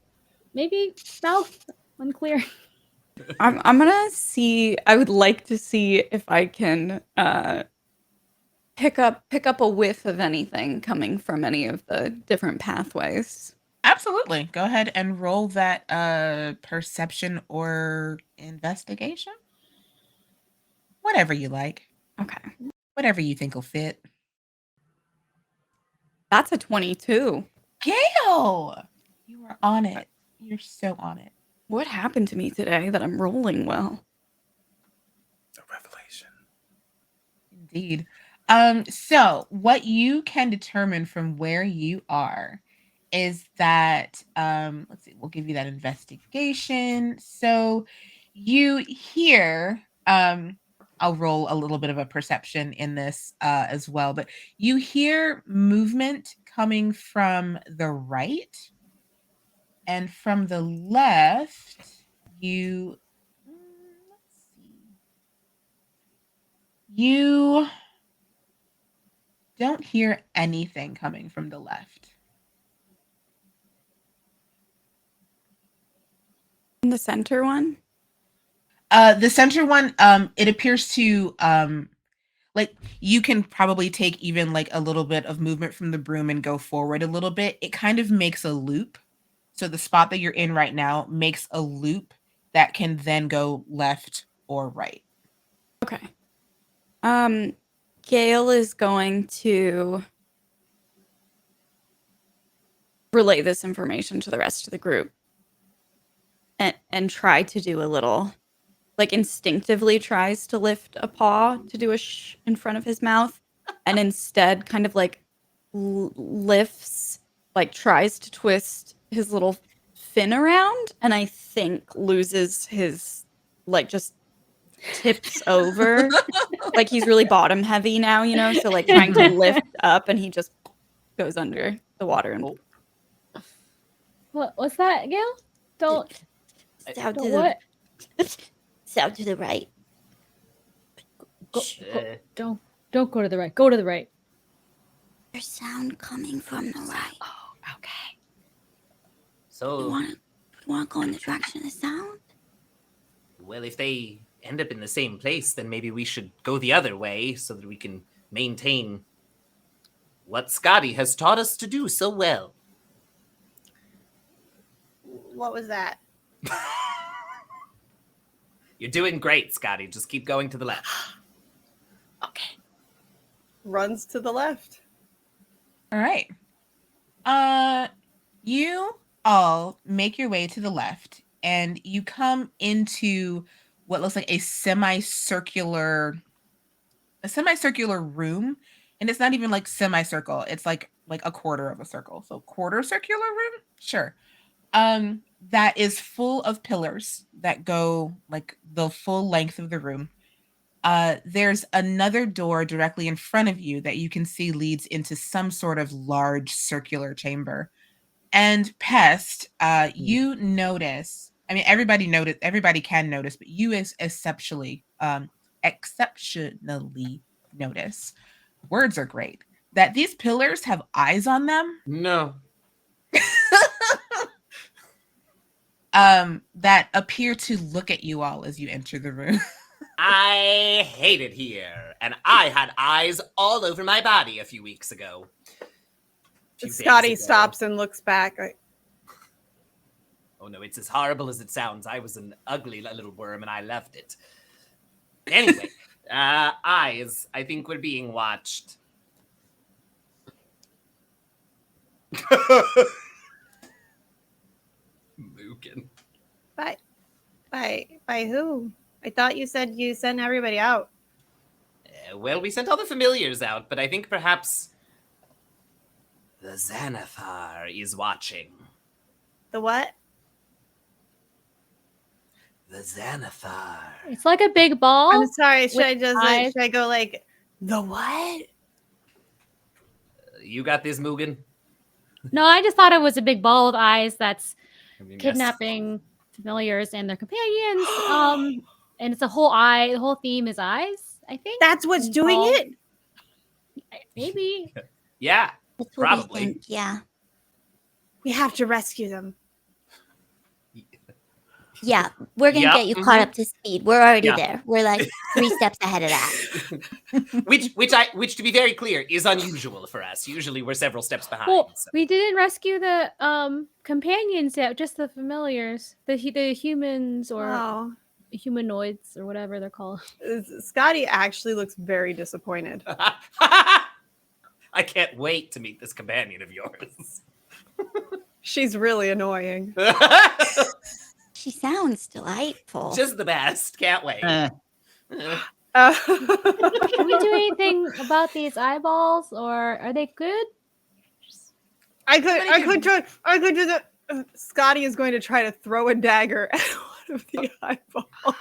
Maybe mouth. Unclear. I'm gonna see. I would like to see if I can pick up a whiff of anything coming from any of the different pathways. Absolutely. Go ahead and roll that perception or investigation. Whatever you like. Okay, Whatever you think will fit. that's a 22. Gail! You are on it. You're so on it. What happened to me today that I'm rolling well? A revelation. Indeed. So what you can determine from where you are is that let's see, we'll give you that investigation. So you hear I'll roll a little bit of a perception in this as well, but you hear movement coming from the right, and from the left you let's see, you don't hear anything coming from the left. In the center one? The center one, it appears to like you can probably take even like a little bit of movement from the broom and go forward a little bit. It kind of makes a loop. So the spot that you're in right now makes a loop that can then go left or right. Okay. Gail is going to relay this information to the rest of the group and try to do a little, like instinctively tries to lift a paw to do a shh in front of his mouth, and instead kind of like lifts, like tries to twist his little fin around, and I think loses his, like just tips over. Like he's really bottom heavy now, you know, so like trying to lift up, and he just goes under the water. And What's that, Gail? Don't South don't to what? South to the right. Don't go to the right. Go to the right. There's sound coming from the right. Oh, okay. You So, wanna go in the direction of the sound? well, if they end up in the same place, then maybe we should go the other way so that we can maintain what Scotty has taught us to do so well. What was that? You're doing great, Scotty. Just keep going to the left. Okay. Runs to the left. All right. You all make your way to the left and you come into what looks like a semicircular room, and it's not even like semicircle. It's like a quarter of a circle. So quarter circular room? Sure. That is full of pillars that go like the full length of the room. There's another door directly in front of you that you can see leads into some sort of large circular chamber. And Pest, you notice, I mean, everybody can notice, but you exceptionally notice, words are great, that these pillars have eyes on them. No. That appear to look at you all as you enter the room. I hate it here, and I had eyes all over my body a few weeks ago. Scotty stops and looks back. Oh no, it's as horrible as it sounds. I was an ugly little worm and I left it. Anyway, eyes. I think we're being watched. Mookin. By who? I thought you said you sent everybody out. Well, we sent all the familiars out, but I think perhaps the Xanathar is watching. The what? The Xanathar. It's like a big ball. I'm sorry. Should with eyes. should I go like the what? You got this, Mugen? No, I just thought it was a big ball of eyes that's I mean, yes. kidnapping familiars and their companions. And it's a whole eye. The whole theme is eyes, I think. That's what's doing Ball. it. Maybe. Yeah, That's what we probably. think, yeah. We have to rescue them. Yeah, we're going to Yep, get you caught up to speed. We're already Yeah. there. We're like 3 steps ahead of that. Which to be very clear is unusual for us. Usually we're several steps behind. Well, so. we didn't rescue the companions yet, just the familiars, the humans or Oh, humanoids or whatever they're called. Scotty actually looks very disappointed. I can't wait to meet this companion of yours. She's really annoying. She sounds delightful. Just the best. Can't wait. Eh, Can we do anything about these eyeballs, or are they good? I could do the. Scotty is going to try to throw a dagger at one of the eyeballs.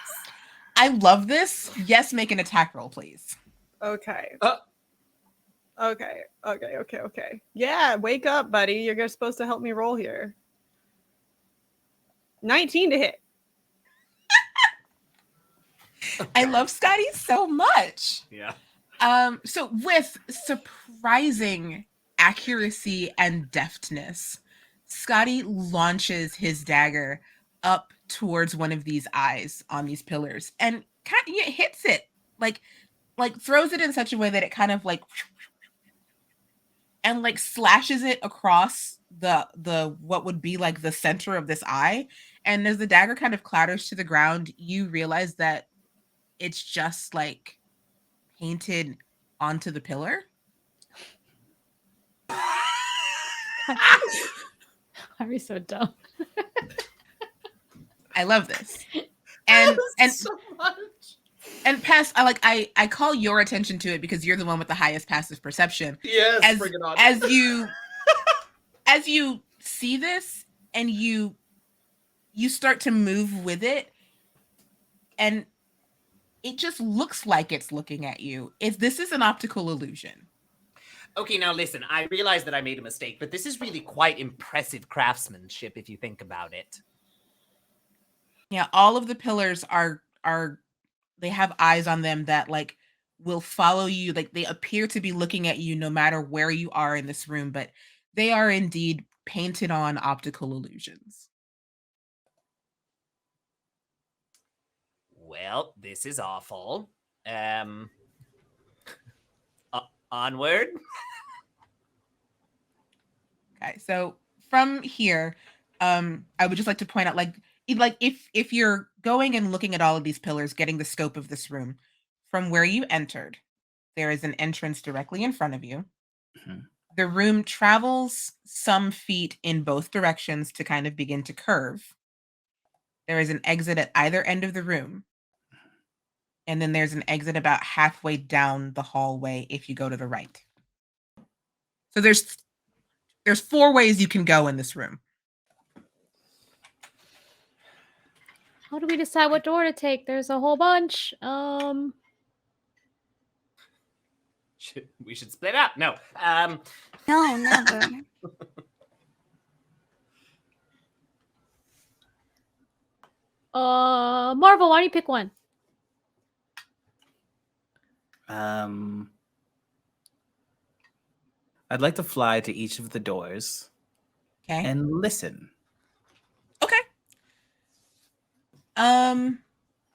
I love this. Yes, make an attack roll, please. Okay. Okay. Yeah, wake up, buddy. You're supposed to help me roll here. 19 to hit. I love Scotty so much. Yeah. So with surprising accuracy and deftness, Scotty launches his dagger up towards one of these eyes on these pillars and kind of hits it, like throws it in such a way that it kind of like and like slashes it across the what would be like the center of this eye. And as the dagger kind of clatters to the ground, you realize that it's just like painted onto the pillar. Are you so dumb? I love this. And so much. and Pass, I call your attention to it because you're the one with the highest passive perception. Yes, bring it on. As you see this and you start to move with it, and it just looks like it's looking at you. This is an optical illusion. Okay, now listen, I realize that I made a mistake, but this is really quite impressive craftsmanship if you think about it. Yeah, all of the pillars are they have eyes on them that like will follow you. Like they appear to be looking at you no matter where you are in this room, but they are indeed painted on optical illusions. Well, this is awful. Onward. Okay, so from here, I would just like to point out, like, like if you're going and looking at all of these pillars, getting the scope of this room, from where you entered, there is an entrance directly in front of you. Mhm. The room travels some feet in both directions to kind of begin to curve. There is an exit at either end of the room. And then there's an exit about halfway down the hallway if you go to the right. So there's 4 ways you can go in this room. How do we decide what door to take? There's a whole bunch. We should split up. No. No, never. Marvel, why don't you pick one? I'd like to fly to each of the doors Okay. and listen. Okay.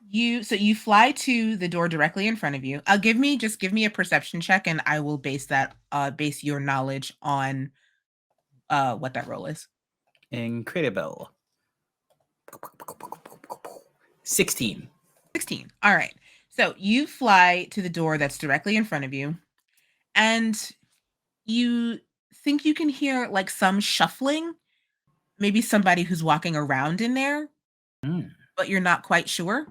You fly to the door directly in front of you. Give me a perception check, and I will base your knowledge on what that roll is. Incredible. 16. 16. All right. So you fly to the door that's directly in front of you, and you think you can hear like some shuffling, maybe somebody who's walking around in there, but you're not quite sure.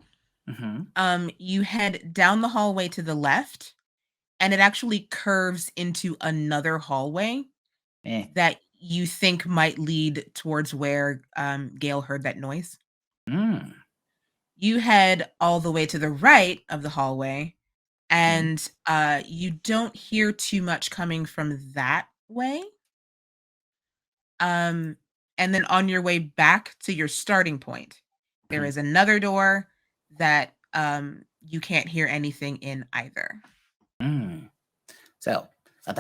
Mm-hmm. You head down the hallway to the left, and it actually curves into another hallway that you think might lead towards where Gail heard that noise. You head all the way to the right of the hallway, and you don't hear too much coming from that way. And then on your way back to your starting point, there is another door that you can't hear anything in either. So this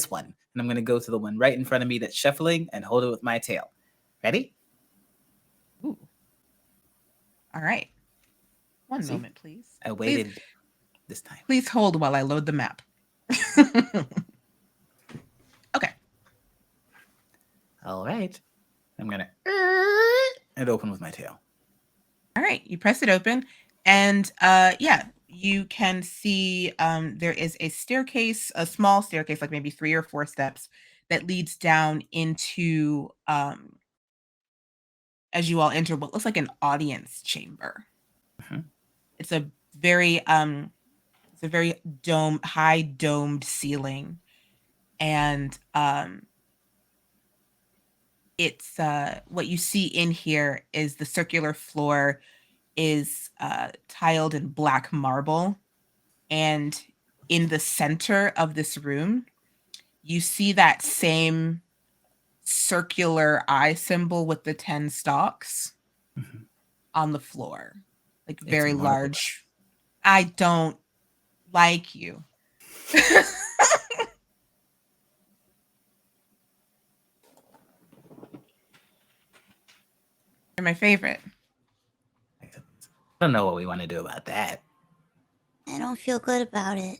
one, and I'm going to go to the one right in front of me that's shuffling and hold it with my tail. Ready? Ooh. All right. One moment, please. I waited this time. Please hold while I load the map. Okay. All right. I'm going to and open with my tail. All right. You press it open, and you can see there is a staircase, a small staircase, like maybe 3 or 4 steps, that leads down into as you all enter what looks like an audience chamber. It's a very high domed ceiling, and it's what you see in here is the circular floor is tiled in black marble, and in the center of this room you see that same circular eye symbol with the 10 stalks on the floor, like very large. I don't like you. You're my favorite. I don't know what we want to do about that. I don't feel good about it.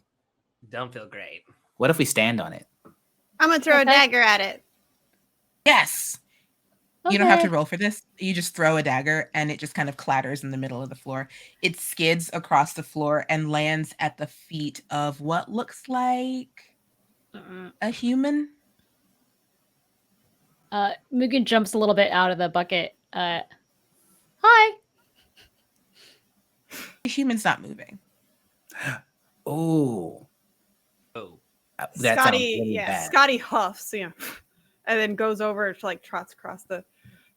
Don't feel great. What if we stand on it? I'm gonna throw a dagger at it. Yes. You don't have to roll for this. You just throw a dagger and it just kind of clatters in the middle of the floor. It skids across the floor and lands at the feet of what looks like a human. Mugen jumps a little bit out of the bucket. Hi. The human's not moving. Oh. That Scotty, sounds really bad. Scotty huffs, and then goes over to like trots across the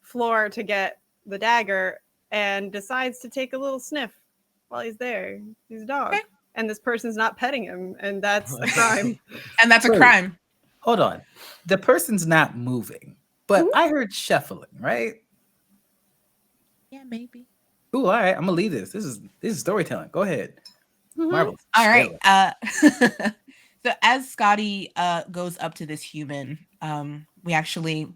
floor to get the dagger and decides to take a little sniff while he's there. He's a dog. Okay. And this person's not petting him, and that's a crime. And that's a crime. Hold on. The person's not moving, but I heard shuffling, right? Yeah, maybe. Ooh, all right. I'm gonna leave this. This is storytelling. Go ahead. Marvelous. All right. So as Scotty goes up to this human, we actually,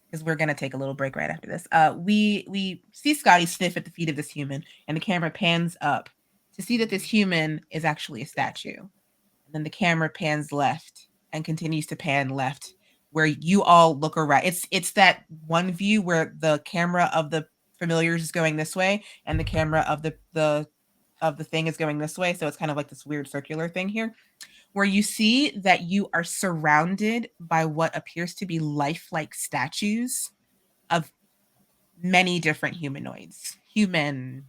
because we're gonna take a little break right after this. We see Scotty sniff at the feet of this human, and the camera pans up to see that this human is actually a statue. And then the camera pans left and continues to pan left, where you all look around. It's that one view where the camera of the familiars is going this way and the camera of the thing is going this way. So it's kind of like this weird circular thing here, where you see that you are surrounded by what appears to be lifelike statues of many different humanoids, human,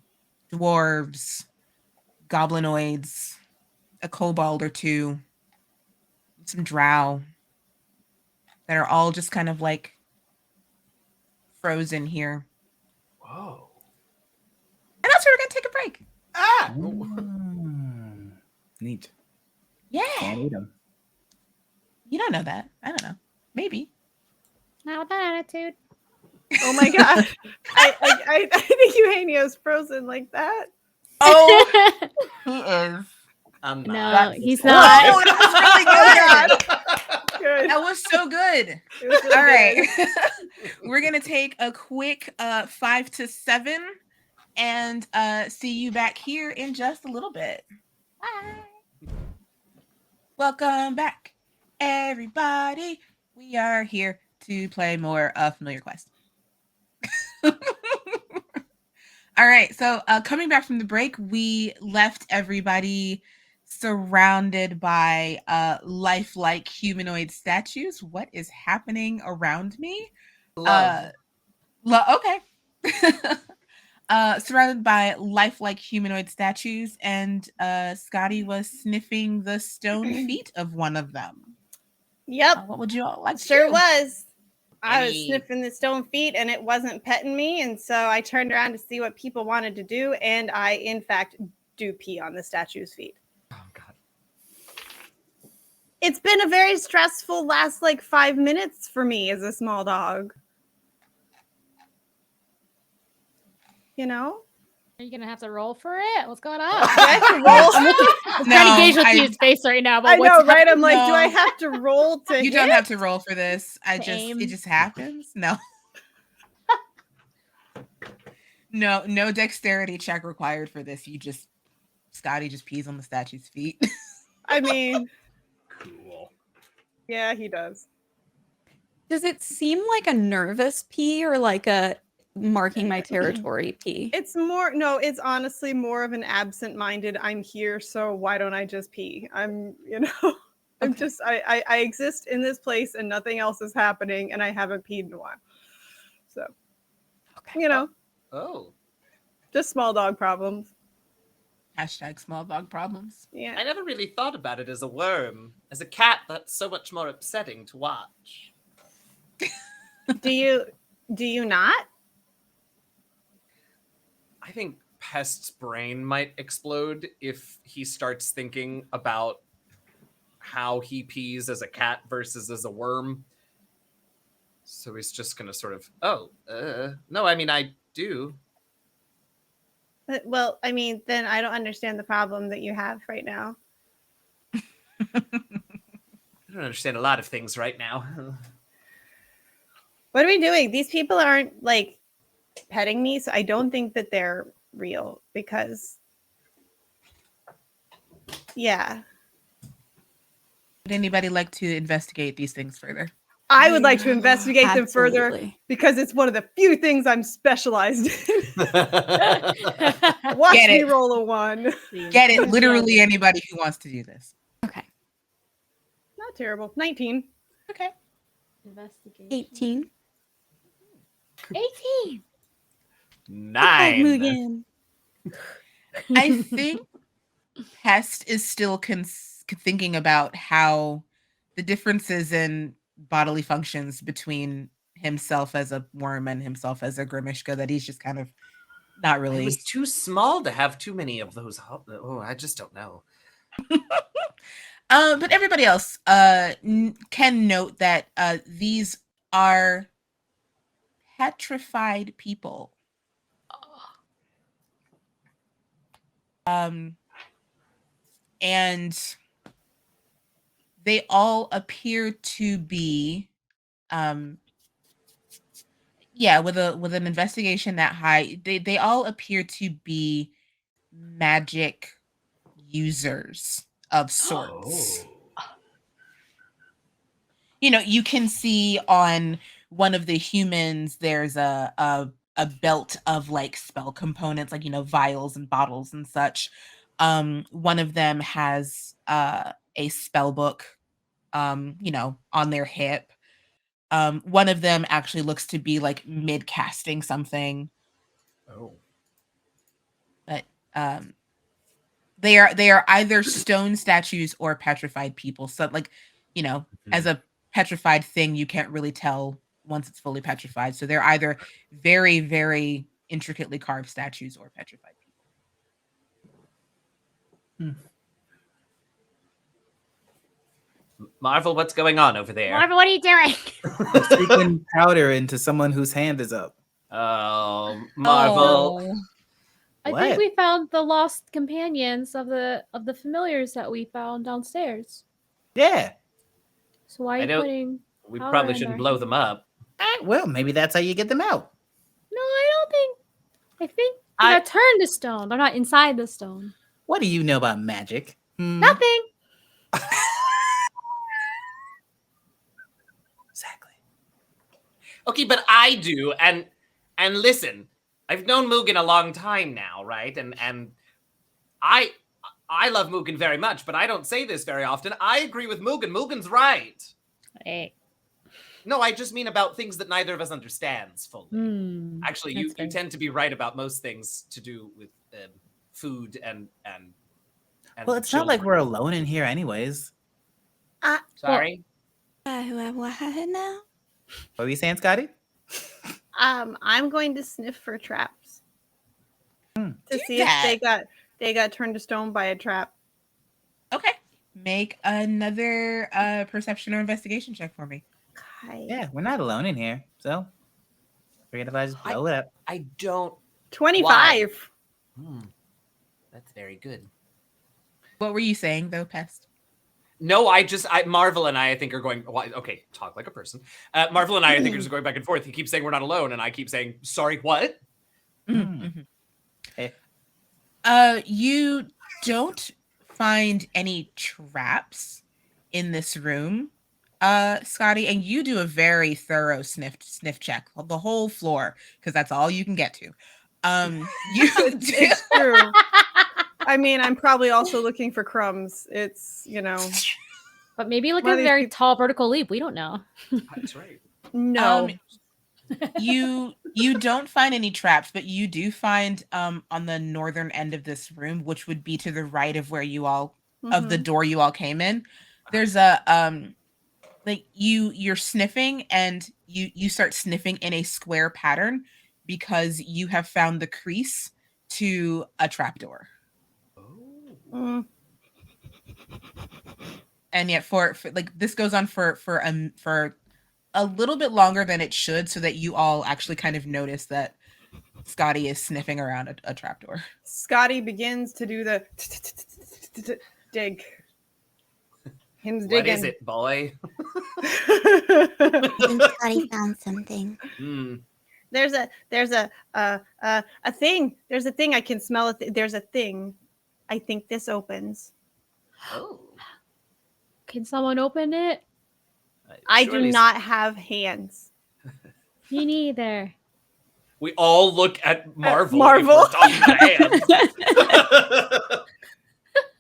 dwarves, goblinoids, a kobold or two, some drow, that are all just kind of like frozen here. Whoa. And that's where we're gonna take a break. Ah! Neat. Yeah. Can't eat 'em. You don't know that. I don't know. Maybe. Not with that attitude. Oh my god. I think Eugenio's frozen like that. Oh, he is. No, he's Oh, not. that was really good. Good. That was so good. It was really All right. good. We're gonna take a quick 5 to 7 and see you back here in just a little bit. Bye. Welcome back, everybody. We are here to play more Familiar Quest. All right, so coming back from the break, we left everybody surrounded by lifelike humanoid statues. What is happening around me? Love. Okay. Surrounded by lifelike humanoid statues, and Scotty was sniffing the stone feet of one of them. Yep. What would you all like to Sure do? was. I was Any- sniffing the stone feet and it wasn't petting me. And so I turned around to see what people wanted to do. And I, in fact, do pee on the statue's feet. Oh, God. It's been a very stressful last like 5 minutes for me as a small dog. You know? Are you gonna have to roll for it? What's going on? Do I have to roll? I'm trying to gauge with you's face right now. But I know, what's right? I'm like, No. do I have to roll to You hit? don't have to roll for this. Same. It just happens. No. No dexterity check required for this. Scotty just pees on the statue's feet. I mean, Cool. yeah, he does. Does it seem like a nervous pee or like a marking my territory pee? It's honestly more of an absent-minded, I'm here, so why don't I just pee? I'm Okay. just, I exist in this place and nothing else is happening and I haven't peed in a while. So, Okay. Oh. just small dog problems. Hashtag small dog problems. Yeah. I never really thought about it as a worm. As a cat, that's so much more upsetting to watch. Do you not? I think Pest's brain might explode if he starts thinking about how he pees as a cat versus as a worm. So he's just going to sort of, no, I mean, I do. Well, I mean, then I don't understand the problem that you have right now. I don't understand a lot of things right now. What are we doing? These people aren't like petting me, so I don't think that they're real because, yeah. Would anybody like to investigate these things further? I would like to investigate them further Absolutely. because it's one of the few things I'm specialized in. Watch Get me it. roll a 1. Get it? Literally anybody who wants to do this. Okay. Not terrible. 19. Okay. Investigation. 18. 18. 9. Mugen. I think Pest is still thinking about how the differences in bodily functions between himself as a worm and himself as a Grimishka, that he's just kind of not It really. was too small to have too many of those. Oh, I just don't know. But everybody else can note that these are petrified people. And they all appear to be with an investigation that high, they all appear to be magic users of sorts. you can see on one of the humans there's a belt of like spell components, like vials and bottles and such. One of them has a spell book on their hip. One of them actually looks to be like mid casting something, Oh. but they are either stone statues or petrified people. So like, as a petrified thing, you can't really tell once it's fully petrified. So they're either very, very intricately carved statues or petrified people. Marvel, what's going on over there? Marvin, what are you doing? Sneaking powder into someone whose hand is up. Oh, Marvel. Oh. I What? think we found the lost companions of the familiars that we found downstairs. Yeah. So why are I you don't- putting We powder probably in shouldn't there? blow them up. Well, maybe that's how you get them out. No, I don't think. I think I- they got turned to stone. They're not inside the stone. What do you know about magic? Nothing. Exactly. Okay, but I do, and listen, I've known Mugen a long time now, right? And I love Mugen very much, but I don't say this very often. I agree with Mugen. Mugen's right. Hey. No, I just mean about things that neither of us understands fully. Actually, you that's fair. tend to be right about most things to do with food and Well, it's not like children. we're alone in here, anyways. Sorry. What happened now? What were you saying, Scotty? I'm going to sniff for traps to Do see that. if they got turned to stone by a trap. Okay. Make another perception or investigation check for me. Okay. Yeah, we're not alone in here. So, forget if I just blow it up. I don't. 25. That's very good. What were you saying though, Pest? No, Marvel and I think are going. Well, okay, talk like a person. Marvel and I think are just going back and forth. He keeps saying we're not alone, and I keep saying sorry. What? Hey. You don't find any traps in this room, Scotty, and you do a very thorough sniff check of the whole floor because that's all you can get to. You do. It's true. I mean, I'm probably also looking for crumbs. It's, But maybe like One a of these very people- tall vertical leap. We don't know. That's right. no. You don't find any traps, but you do find on the northern end of this room, which would be to the right of where you all of the door you all came in. There's a like you're sniffing and you start sniffing in a square pattern because you have found the crease to a trapdoor. Mm. And yet for like this goes on for a little bit longer than it should, so that you all actually kind of notice that Scotty is sniffing around a trapdoor. Scotty begins to do the dig. Him's What digging. is it, boy? I think Scotty found something. There's a thing. There's a thing. I can smell it. There's a thing. I think this opens. Oh, Can someone open it? I do surely not have hands. Me neither. We all look at Marvel. Marvel. If we're talking about hands.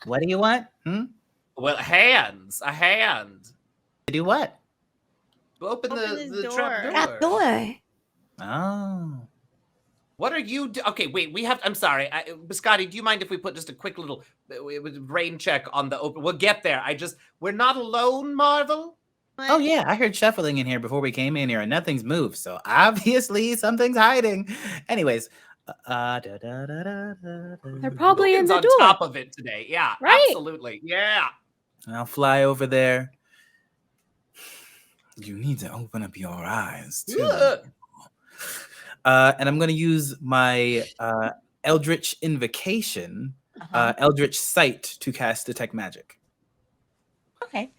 What do you want? Well, hands. A hand. To do what? Open this the door. trap door. Trapdoor. Oh. What are you okay, wait, we have I'm sorry. Scotty, do you mind if we put just a quick little brain check on the open? We'll get there. We're not alone, Marvel? Oh yeah, I heard shuffling in here before we came in here, and nothing's moved. So obviously something's hiding. Anyways, They're probably in Mugen's the on door. top of it today. Yeah, Right? absolutely. Yeah. I'll fly over there. You need to open up your eyes too. Ugh. And I'm going to use my Eldritch Invocation, Eldritch Sight, to cast Detect Magic. Okay.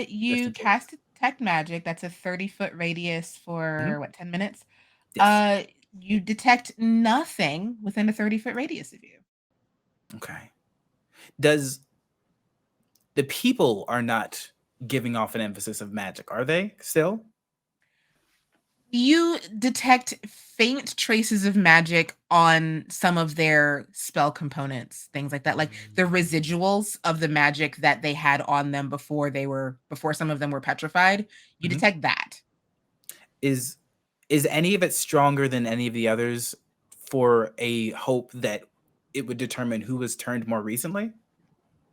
You Just in cast Detect Magic. That's a 30-foot radius for what, 10 minutes? Yes. You detect nothing within a 30-foot radius of you. Okay. Does the people are not giving off an emphasis of magic, are they still? You detect faint traces of magic on some of their spell components, things like that, like the residuals of the magic that they had on them before some of them were petrified. You Mhm. detect that. Is any of it stronger than any of the others for a hope that it would determine who was turned more recently?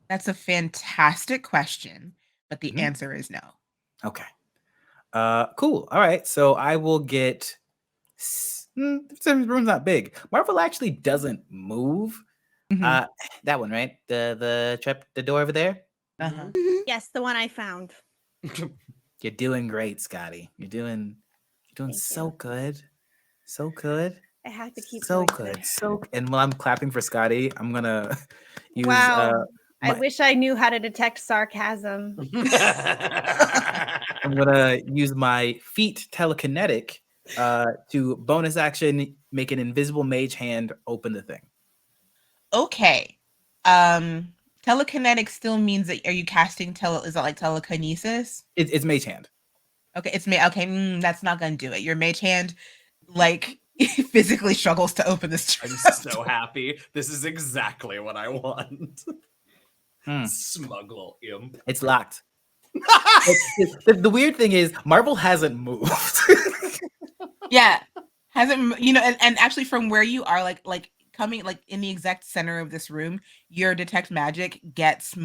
That's a fantastic question, but the Mhm. answer is no. Okay. Cool. All right. So I will get. This room's not big. Marvel actually doesn't move. Mhm. That one, right? The door over there. Uh-huh. Yes, the one I found. You're doing great, Scotty. You're doing Thank so you. good. So good. I have to keep So doing good. And while I'm clapping for Scotty, I'm gonna use Wow. I my- wish I knew how to detect sarcasm. I'm gonna use my feet telekinetic to bonus action make an invisible mage hand open the thing. Okay. Telekinetic still means that are you casting is that like telekinesis? It's mage hand. Okay, that's not gonna do it. Your mage hand like physically struggles to open this I'm chest. so happy. This is exactly what I want. Hmm. Smuggle imp. It's locked. The weird thing is Marvel hasn't moved. Yeah. Hasn't and actually from where you are like coming like in the exact center of this room, your detect magic gets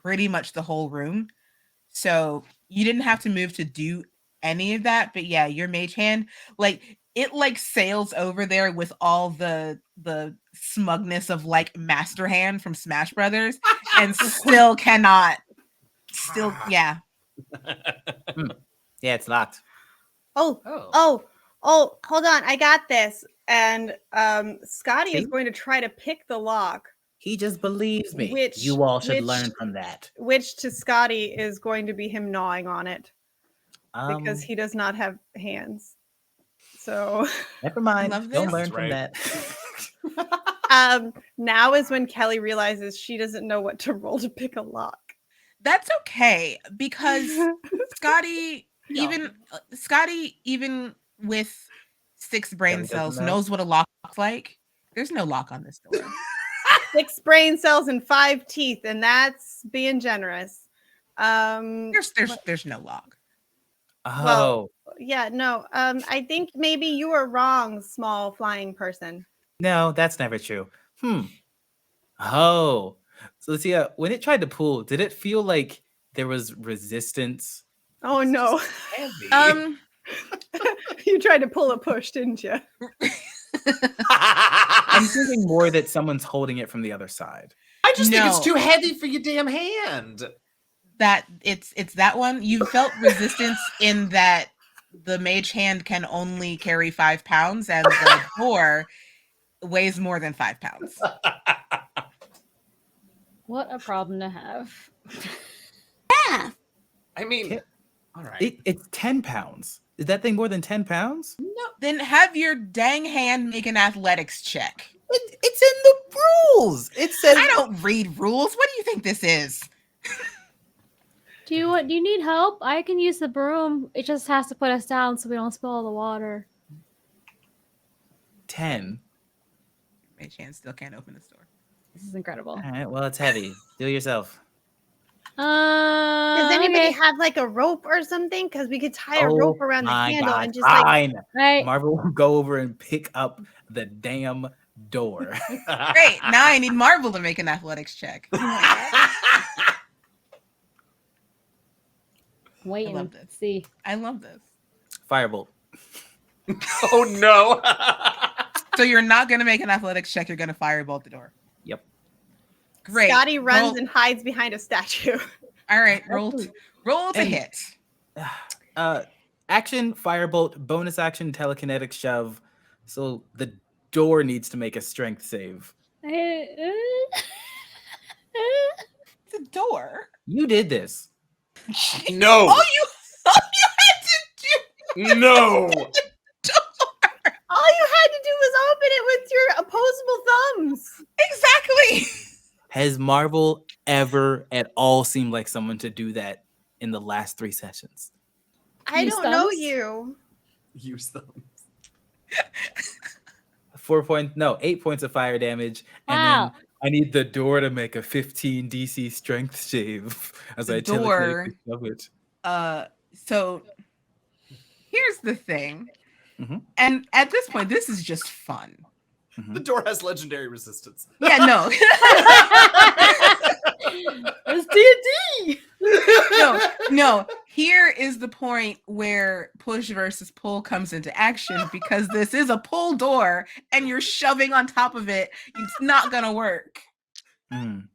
pretty much the whole room. So you didn't have to move to do any of that, but yeah, your mage hand it sails over there with all the smugness of like Master Hand from Smash Brothers and still cannot yeah. Yeah, it's locked. Oh, hold on. I got this. And Scotty is See? going to try to pick the lock, He just believes me. Which- you all should which- learn from that. which to Scotty is going to be him gnawing on it because Um, he does not have hands. So never mind. love Don't this. learn That's from right. that. now is when Kelly realizes she doesn't know what to roll to pick a lock. That's okay because Scotty even with 6 brain Kelly doesn't cells know. knows what a lock looks like. There's no lock on this door. 6 brain cells and 5 teeth, and that's being generous. There's no lock. Oh, Well- yeah, no. I think maybe you were wrong, small flying person. no, that's never true. Oh, so LaTia, when it tried to pull, did it feel like there was resistance? Oh no. Heavy. You tried to pull a push, didn't you? I'm thinking more that someone's holding it from the other side. I just think it's No. too heavy for your damn hand. That it's that one. You felt resistance in that the mage hand can only carry 5 pounds and the door weighs more than 5 pounds. What a problem to have. Yeah. I mean, Kit- all right. It's 10 pounds. Is that thing more than 10 pounds? No, then have your dang hand make an athletics check. It's in the rules. It says I don't read rules. What do you think this is? Do you need help? I can use the broom. It just has to put us down so we don't spill all the water. 10. Mage hand still can't open this door. This is incredible. All right, well, it's heavy. Do it yourself. Does anybody Okay. have like a rope or something? Because we could tie a Oh rope around the my handle God, and just like fine. Right. Marvel will go over and pick up the damn door. Great. Now I need Marvel to make an athletics check. Wait I love and this. see. I love this. Firebolt. Oh no. So you're not going to make an athletics check. You're going to firebolt the door. Yep. Great. Scotty runs Roll- and hides behind a statue. All right. Roll to And- hit. Action, firebolt, bonus action, telekinetic shove. So the door needs to make a strength save. It's a door. You did this. No. All you had to do. No. All you had to do was open it with your opposable thumbs. Exactly. Has Marvel ever at all seemed like someone to do that in the last 3 sessions? I Use don't know thumbs? you. Use them. 8 points of fire damage. And Wow. then I need the door to make a 15 DC strength save as The I door- telekinetically shove it. So here's the thing. Mhm. And at this point, this is just fun. The door has legendary resistance. Yeah, no. It's D&D. No. Here is the point where push versus pull comes into action because this is a pull door and you're shoving on top of it. It's not gonna work. Mm.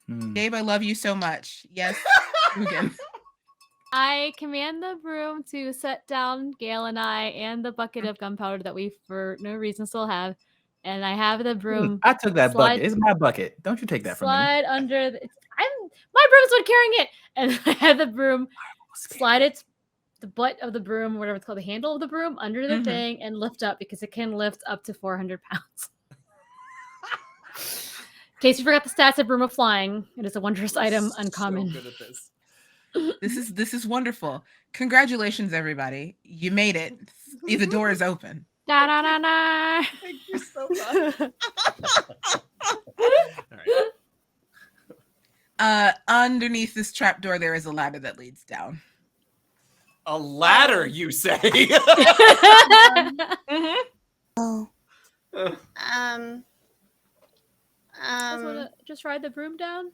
Mm. Gabe, I love you so much. Yes, Mugen. I command the broom to set down Gale and I and the bucket of gunpowder that we, for no reason, still have. And I have the broom I took that slide- bucket. It's my bucket. Don't you take that from me. slide under. My broom's one carrying it, and I have the broom slide it, the butt of the broom, whatever it's called, the handle of the broom, under the Mhm. thing and lift up because it can lift up to 400 pounds. In case you forgot the stats of Broom of Flying, it is a wondrous item, uncommon. So good at this. This is wonderful. Congratulations, everybody. You made it. The door is open. Da da da da. Thank you so much. All right. Underneath this trapdoor, there is a ladder that leads down. A ladder, you say? Oh, Just ride the broom down.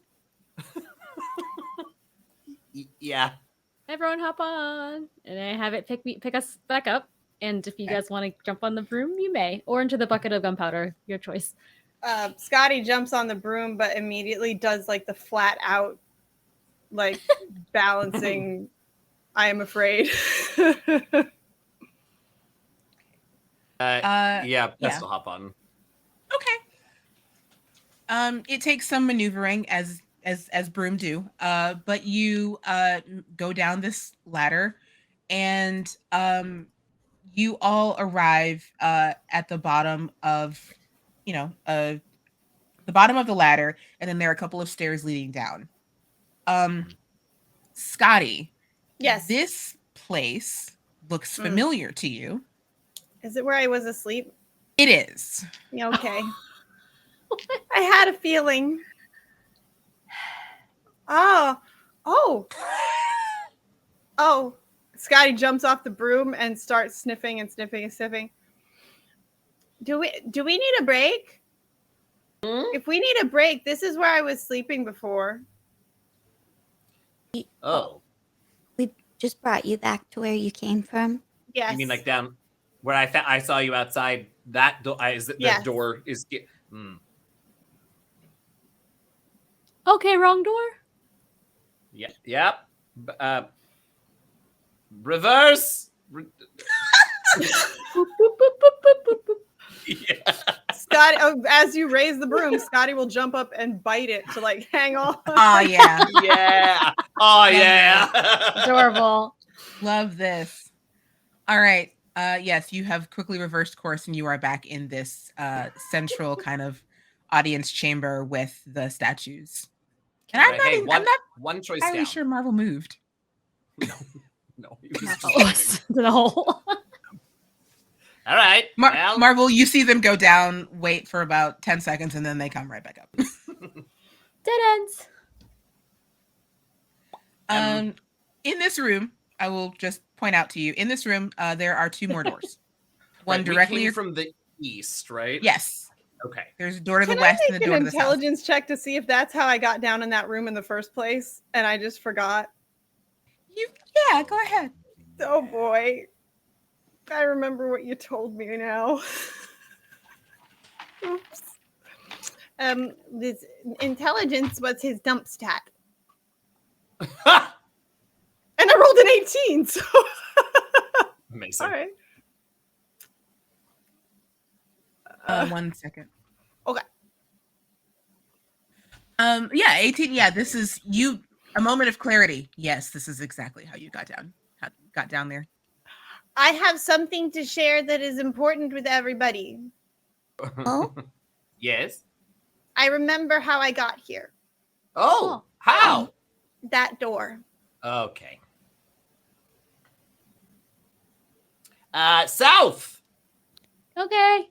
Yeah. Everyone hop on, and I have it pick us back up. And if you guys want to jump on the broom, you may, or into the bucket of gunpowder, your choice. Scotty jumps on the broom, but immediately does like the flat out, like balancing. I am afraid. Yeah, Best will hop on. Okay. It takes some maneuvering as broom do. But you go down this ladder, and you all arrive at the bottom of, the bottom of the ladder, and then there are a couple of stairs leading down. Scotty, Yes. this place looks familiar to you. Is it where I was asleep? It is. Yeah, okay. I had a feeling. Oh. Scotty jumps off the broom and starts sniffing and sniffing and sniffing. Do we need a break? If we need a break, this is where I was sleeping before. Oh. we just brought you back to where you came from. Yes. You mean like down where I saw you outside that door? Yes. That door is. Okay, wrong door. Yeah. Yep. Reverse. Yeah. Scotty, as you raise the broom, Scotty will jump up and bite it to like hang on. Oh yeah. Yeah. Oh yeah. Adorable. Love this. All right. Yes, you have quickly reversed course and you are back in this central kind of audience chamber with the statues. And I'm not one choice entirely down. sure Marvel moved. No, he was just Oh, waiting. the hole. All right. well, Marvel, you see them go down, wait for about 10 seconds, and then they come right back up. Dead ends. In this room, I will just point out to you, in this room, there are 2 more doors. One Right, we directly came from the east, right? Yes. Okay. There's a door to the Can west I and a make door an to the south. intelligence check to see if that's how I got down in that room in the first place? And I just forgot. Yeah, go ahead. Oh boy. I remember what you told me now. Oops. This intelligence was his dump stat. And I rolled an 18, so Amazing. all right. 1 second. Okay. Yeah, 18. Yeah, this is you. A moment of clarity. Yes, this is exactly how you got down there. I have something to share that is important with everybody. Oh, yes. I remember how I got here. Oh, how? that door. Okay. South. Okay.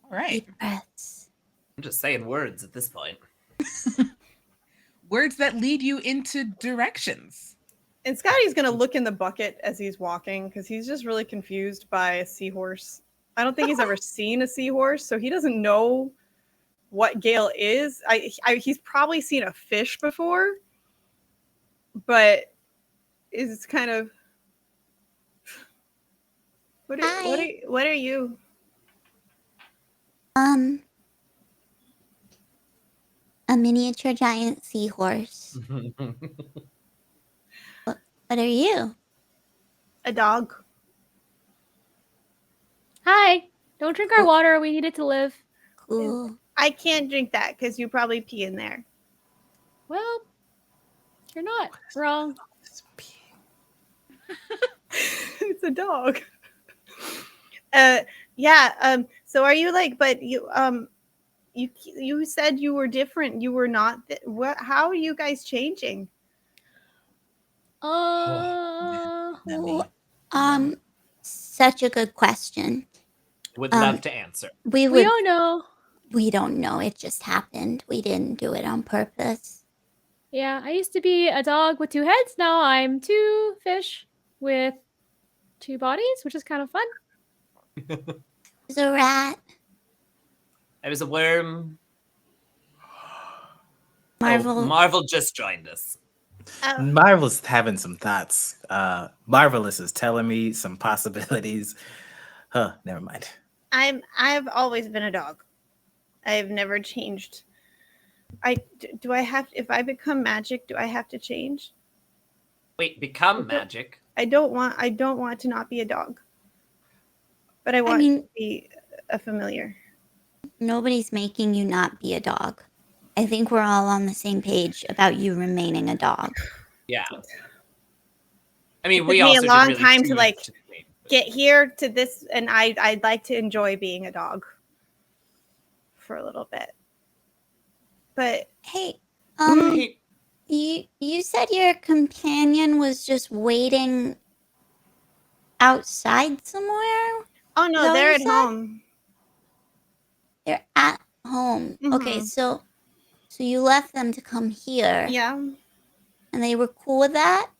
All right. Deep breaths. I'm just saying words at this point. Words that lead you into directions. And Scotty's gonna look in the bucket as he's walking because he's just really confused by a seahorse. I don't think he's ever seen a seahorse, so he doesn't know what Gale is. He's probably seen a fish before, but it's kind of what are you? A miniature giant seahorse. What are you? A dog. Hi. Don't drink our water. We need it to live. Cool. I can't drink that because you probably pee in there. Well, you're not wrong. It's a dog. So are you like? But you said you were different. You were not. What? How are you guys changing? Such a good question. Would love to answer. We We don't know. We don't know. It just happened. We didn't do it on purpose. Yeah, I used to be a dog with 2 heads. Now I'm 2 fish with 2 bodies, which is kind of fun. It's a rat. I was a worm. Marvel. Oh, Marvel just joined us. Marvel's having some thoughts. Marvelous is telling me some possibilities. Never mind. I've always been a dog. I've never changed. Do I have, if I become magic, do I have to change? Wait, become magic? I don't want to not be a dog. But I want to be a familiar. Nobody's making you not be a dog. I think we're all on the same page about you remaining a dog. Yeah. I mean, It we took me also a long did really time to choose like change, but- get here to this, and I'd like to enjoy being a dog for a little bit. But Hey, Hey, you said your companion was just waiting outside somewhere? oh Is that no, what they're you at said? home. They're at home. Okay, Mhm. so you left them to come here. Yeah. And they were cool with that?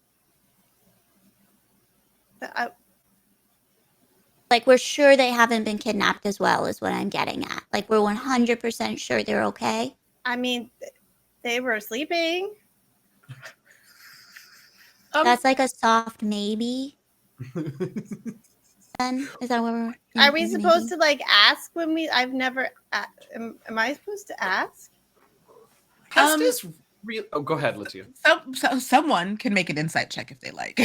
But Like, we're sure they haven't been kidnapped as well, is what I'm getting at. Like, we're 100% sure they're okay. I mean, they were sleeping. That's like a soft maybe. Then is that what we're? Are we supposed to like ask when we? I've never. Am I supposed to ask? Pest is real. Oh, go ahead, LaTia. Someone can make an insight check if they like.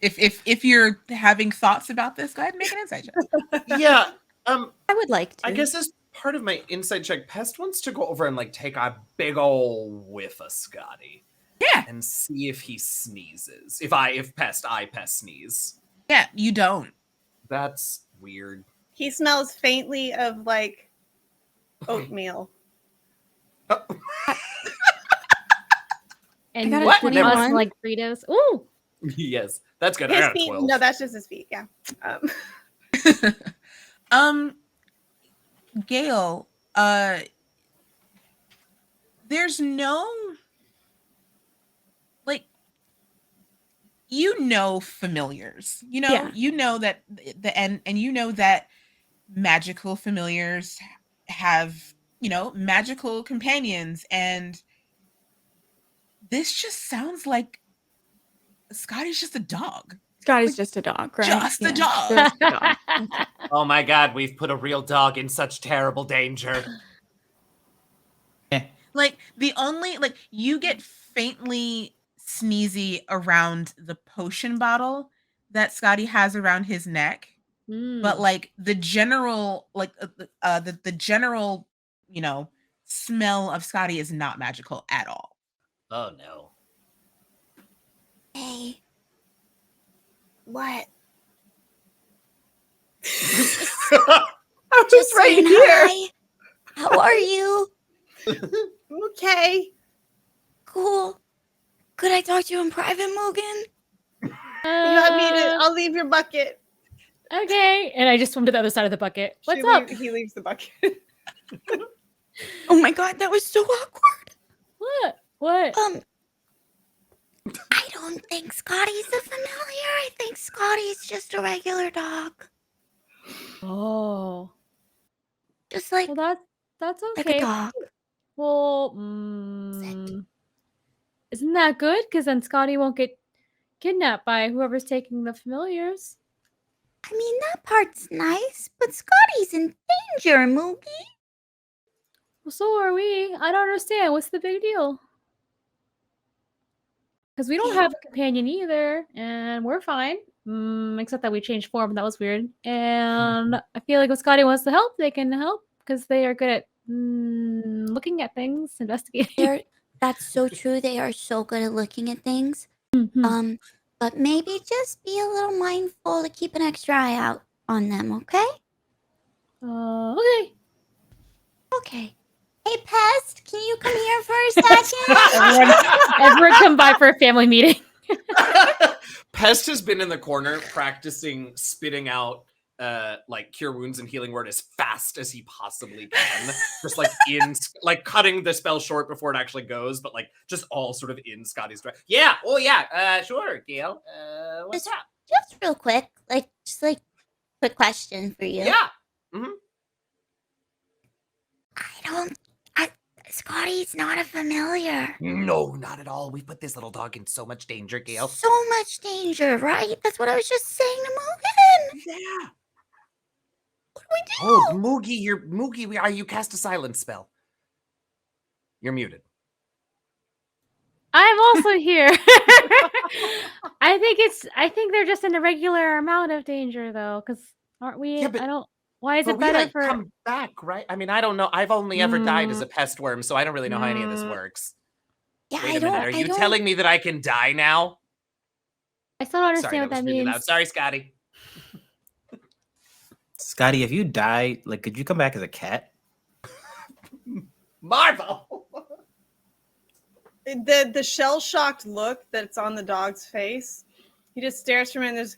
if you're having thoughts about this, go ahead and make an insight check. Yeah. I would like to. I guess as part of my insight check, Pest wants to go over and like take a big ol' whiff of Scotty. Yeah. And see if he sneezes. If Pest sneeze. Yeah, you don't. That's weird. He smells faintly of like oatmeal. And got a what? 21. Like Fritos. Ooh. Yes, that's good. I His got a feet. 12. No, that's just his feet. Yeah. Gale, there's no like familiars. Yeah. You know that and you know that magical familiars have, magical companions, and this just sounds like Scotty's just a dog. Scotty's just a dog, right? Just a dog. Just a dog. Oh my god, we've put a real dog in such terrible danger. Like the only you get faintly sneezy around the potion bottle that Scotty has around his neck, but like the general the general smell of Scotty is not magical at all. Oh no. Hey, What? I was just right saying here. hi. How are you? Okay. cool. Could I talk to you in private, Mugen? You want me to? I'll leave your bucket. Okay. And I just swim to the other side of the bucket. What's up? He leaves the bucket. Oh my god, that was so awkward. What? I don't think Scotty's a familiar. I think Scotty's just a regular dog. Oh. Just like, Well, that's like okay. a dog. Well, isn't that good? Because then Scotty won't get kidnapped by whoever's taking the familiars. I mean, that part's nice, but Scotty's in danger, Moogie. Well, so are we. I don't understand. What's the big deal? Because we don't have a companion either, and we're fine. Except that we changed form, and that was weird. And I feel like if Scotty wants to help, they can help because they are good at looking at things, investigating. That's so true. They are so good at looking at things. Mhm. But maybe just be a little mindful to keep an extra eye out on them, okay? Okay. Okay. Hey, Pest, can you come here for a second? Everyone come by for a family meeting. Pest has been in the corner practicing spitting out like cure wounds and healing word as fast as he possibly can. Just like cutting the spell short before it actually goes, but like just all sort of in Scotty's direction. Yeah, oh yeah, sure, Gail. What's up? Just real quick, quick question for you. Yeah. Scotty's not a familiar. No, not at all. We put this little dog in so much danger, Gail. So much danger, right? That's what I was just saying to Mugen. Yeah. What do we do? Oh, Moogie, you cast a silence spell. You're muted. I'm also here. I think they're just in a regular amount of danger though, because aren't we? Yeah, why is but it better for come back, right? I mean, I don't know. I've only ever died as a pest worm, so I don't really know how any of this works. Yeah, Wait a minute. Are you telling me that I can die now? I still don't Sorry, understand what was that really means. loud. Sorry, Scotty. Scotty, if you die, like, could you come back as a cat? Marvel. The shell-shocked look that's on the dog's face. He just stares from it and there's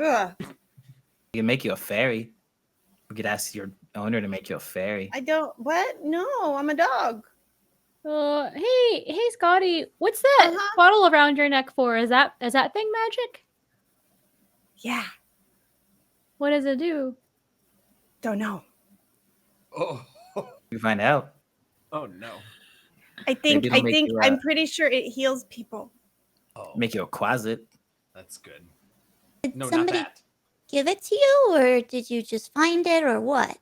ugh. We can make you a fairy. We could ask your owner to make you a fairy. What? No, I'm a dog. Hey, Scotty, what's that bottle around your neck for? Is that thing magic? Yeah. What does it do? Don't know. Oh. We find out. Oh no. I'm pretty sure it heals people. Oh. Make you a closet. That's good. Did No, not somebody that. give it to you, or did you just find it, or what?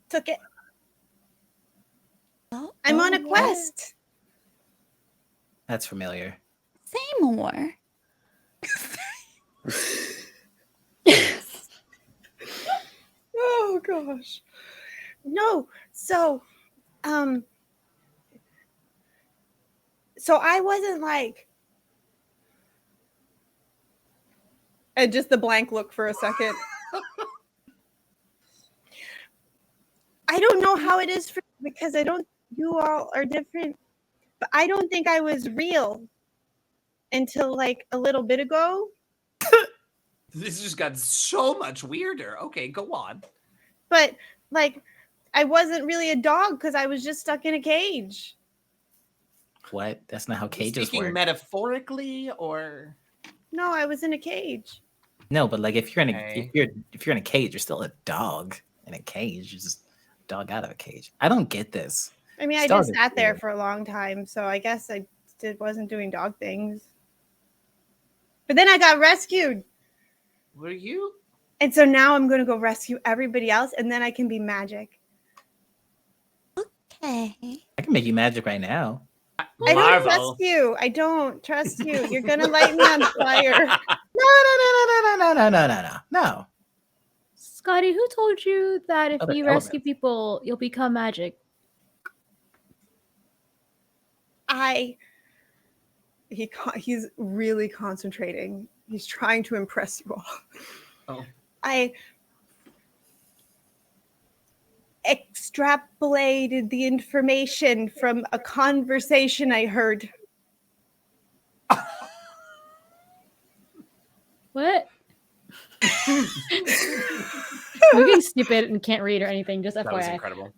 Took it. Oh, I'm on a yeah. quest. That's familiar. Say more. Oh gosh. No. So I wasn't like, and just the blank look for a second. I don't know how it is for because you all are different, but I don't think I was real until like a little bit ago. This just got so much weirder. Okay, go on. But like, I wasn't really a dog because I was just stuck in a cage. What? That's not how cages Speaking work. metaphorically, or No, I was in a cage. No, but like if you're in a Okay. if you're in a cage, you're still a dog in a cage. You're just a dog out of a cage. I don't get this. I mean, I Dog just is sat there weird. for a long time, so I guess I wasn't doing dog things. But then I got rescued. were you? And so now I'm going to go rescue everybody else, and then I can be magic. Okay. I can make you magic right now. I don't Marvel. trust you. I don't trust you. You're going to light me on fire. No. Scotty, who told you that if Other you elements. rescue people, you'll become magic? He's really concentrating. He's trying to impress you all. Oh. extrapolated the information from a conversation I heard. What? We're getting stupid and can't read or anything. Just That was FYI. incredible.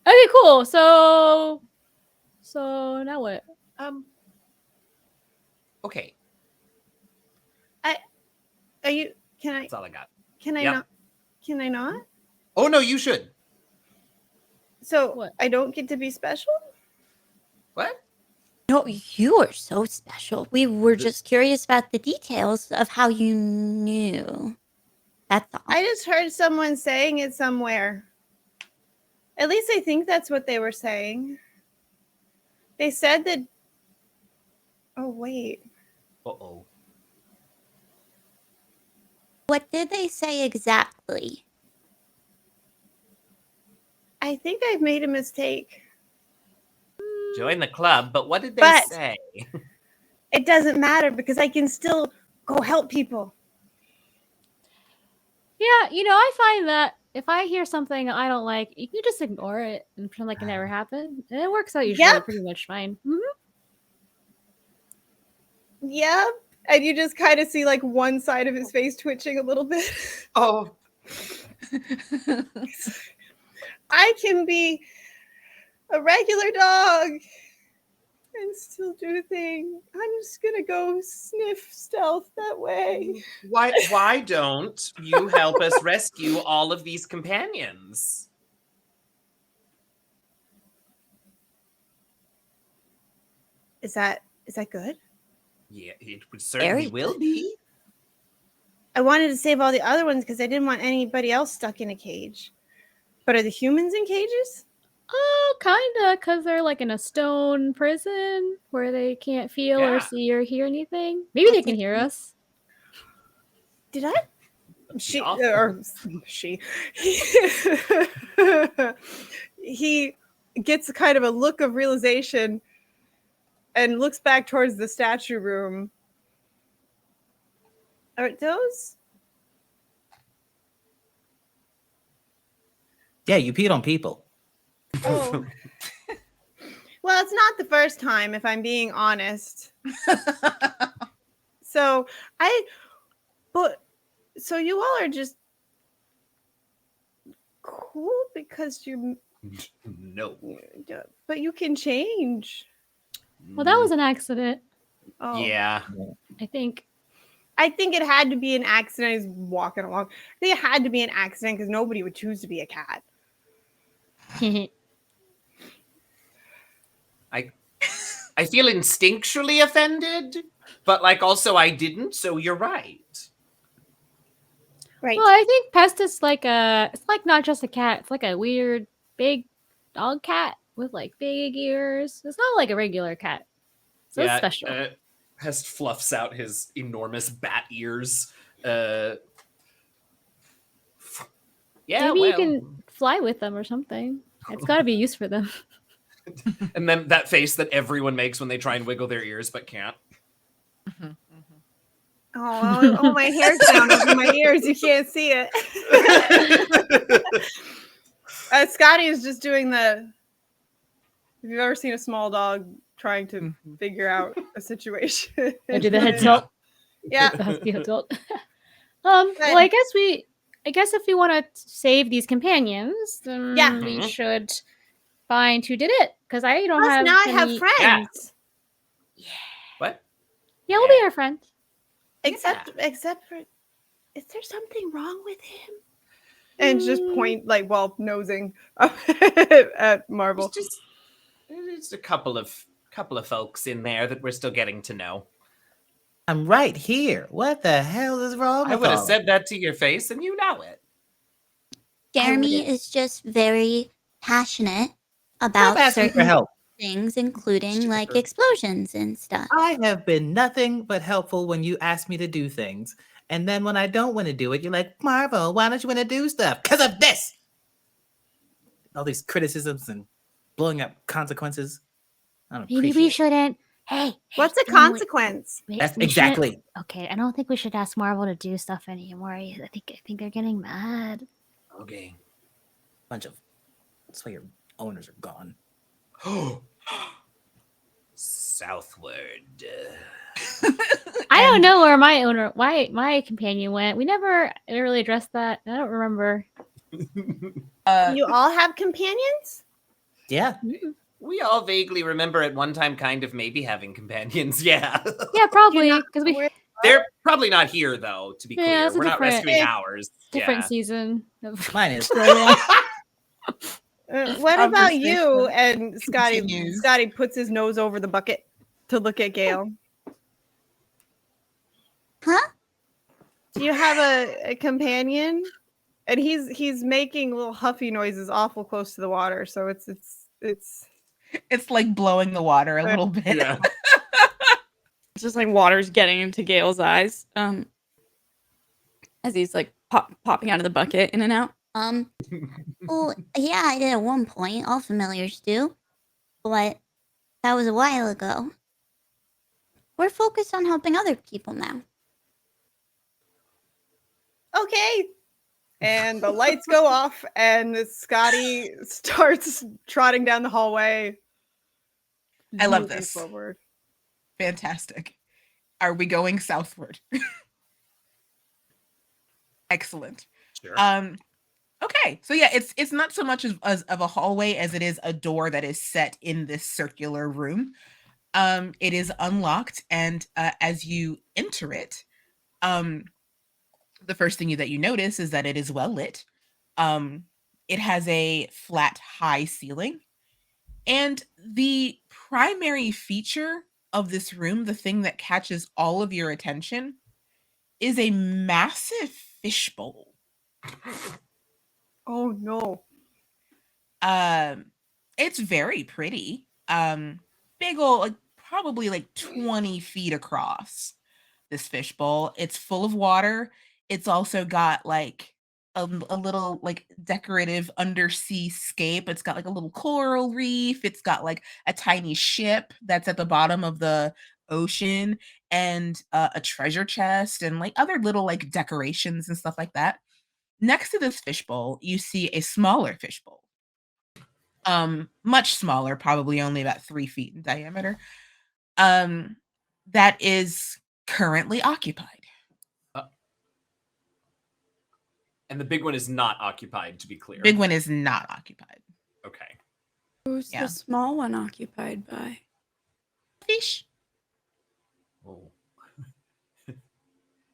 Okay, cool. So now what? Okay, Are you? Can I? that's all I got. Can I Yep. not? Can I not? Oh no, you should. So What? I don't get to be special? What? No, you are so special. We were just curious about the details of how you knew. That's all. I just heard someone saying it somewhere. At least I think that's what they were saying. They said that. Oh, wait. Uh-oh. What did they say exactly? I think I've made a mistake. Join the club, but what did they But- say? It doesn't matter because I can still go help people. Yeah, I find that if I hear something I don't like, you can just ignore it and pretend like it never happened. And it works out usually Yep. pretty much fine. Yeah. And you just kind of see like one side of his face twitching a little bit. Oh, I can be a regular dog and still do things. I'm just gonna go sniff stealth that way. Why don't you help us rescue all of these companions? Is that good? Yeah, it certainly Very will good. be. I wanted to save all the other ones because I didn't want anybody else stuck in a cage. But are the humans in cages? Oh, kinda, because they're like in a stone prison where they can't feel or Yeah. see or hear anything. Maybe they can hear us. Did I? She Yeah. or she. He gets kind of a look of realization and looks back towards the statue room. Are those? Yeah, you peed on people. Oh. Well, it's not the first time, if I'm being honest. So so you all are just cool because you, No. but you can change. Well, that was an accident, Oh. Yeah. I think. I think it had to be an accident. He's walking along. I think it had to be an accident because nobody would choose to be a cat. I feel instinctually offended, but like also I didn't, so you're right. Right. Well, I think Pest is like it's like not just a cat. It's like a weird big dog cat with like big ears. It's not like a regular cat. So it's special. Pest fluffs out his enormous bat ears. Uh, Yeah, Maybe well. you can fly with them or something. It's got to be used for them. and then that face that everyone makes when they try and wiggle their ears but can't. Oh, my hair's down over my ears. You can't see it. Scotty is just doing the. If you've ever seen a small dog trying to figure out a situation, Or do the head tilt. Yeah. The husky head tilt. Well, I guess if we want to save these companions, then Yeah. we should find who did it. Because I don't Plus, have. now I have any- friends. What? Yeah, we'll be your friend. Except for, is there something wrong with him? And just point nosing at Marvel. There's a couple of folks in there that we're still getting to know. I'm right here. What the hell is wrong I with would have all said that to your face, and you know it. Jeremy is just very passionate about Stop asking for certain help. things, including like Sure. explosions and stuff. I have been nothing but helpful when you ask me to do things. And then when I don't want to do it, you're like, Marvel, why don't you want to do stuff? Because of this. All these criticisms and blowing up consequences. I don't Maybe we appreciate it. shouldn't. Hey, What's a you know what? consequence? That's We shouldn't- exactly. Okay, I don't think we should ask Marvel to do stuff anymore. I think they're getting mad. Okay. Bunch of. That's why your owners are gone. Southward. I don't know where my companion went. We never really addressed that. I don't remember. You all have companions? Yeah. We all vaguely remember at one time kind of maybe having companions. Yeah. Yeah, probably not because we Where- They're probably not here though, to be Yeah, clear. it's a We're not different- rescuing ours. different Yeah. season. Mine is. What about you? conversation And Scotty continues. Scotty puts his nose over the bucket to look at Gale. Huh? Do you have a companion? And he's making little huffy noises awful close to the water, so it's It's like blowing the water a little bit. Yeah. It's just like water's getting into Gale's eyes. As he's like popping out of the bucket in and out. Well, yeah, I did at one point. All familiars do. But that was a while ago. We're focused on helping other people now. okay. And the lights go off, and Scotty starts trotting down the hallway. I love moving this. forward. Fantastic. Are we going southward? Excellent. Sure. Okay, so yeah, it's not so much as of a hallway as it is a door that is set in this circular room. It is unlocked, and as you enter it, the first thing that you notice is that it is well lit. It has a flat, high ceiling, and the primary feature of this room, the thing that catches all of your attention, is a massive fishbowl. Oh no. It's very pretty. Big old, like probably like 20 feet across, this fishbowl. It's full of water. It's also got like a little like decorative undersea scape. It's got like a little coral reef. It's got like a tiny ship that's at the bottom of the ocean, and a treasure chest and like other little like decorations and stuff like that. Next to this fishbowl, you see a smaller fishbowl. Much smaller, probably only about 3 feet in diameter. That is currently occupied. And the big one is not occupied, to be clear. Big one is not occupied. Okay. Who's Yeah. the small one occupied by? Fish. Oh.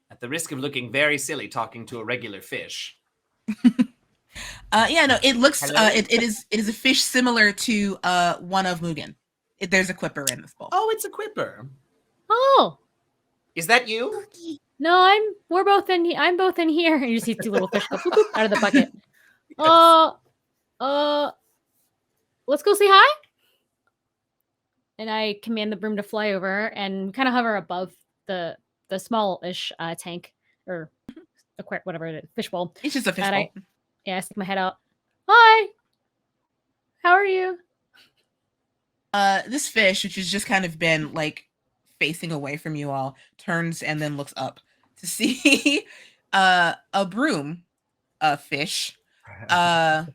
At the risk of looking very silly talking to a regular fish. Yeah, no, it looks Hello? it is a fish similar to one of Mugen. There's a quipper in this bowl. Oh, it's a quipper. Oh Is that you? Okay. no, we're both in. I'm both in here. And you see two little fish go boop, boop, out of the bucket. Let's go say hi. And I command the broom to fly over and kind of hover above the smallish tank or whatever it is, fishbowl. It's just a fish And bowl. I stick my head out. Hi. How are you? This fish, which has just kind of been like facing away from you all, turns and then looks up to see a broom, a fish, a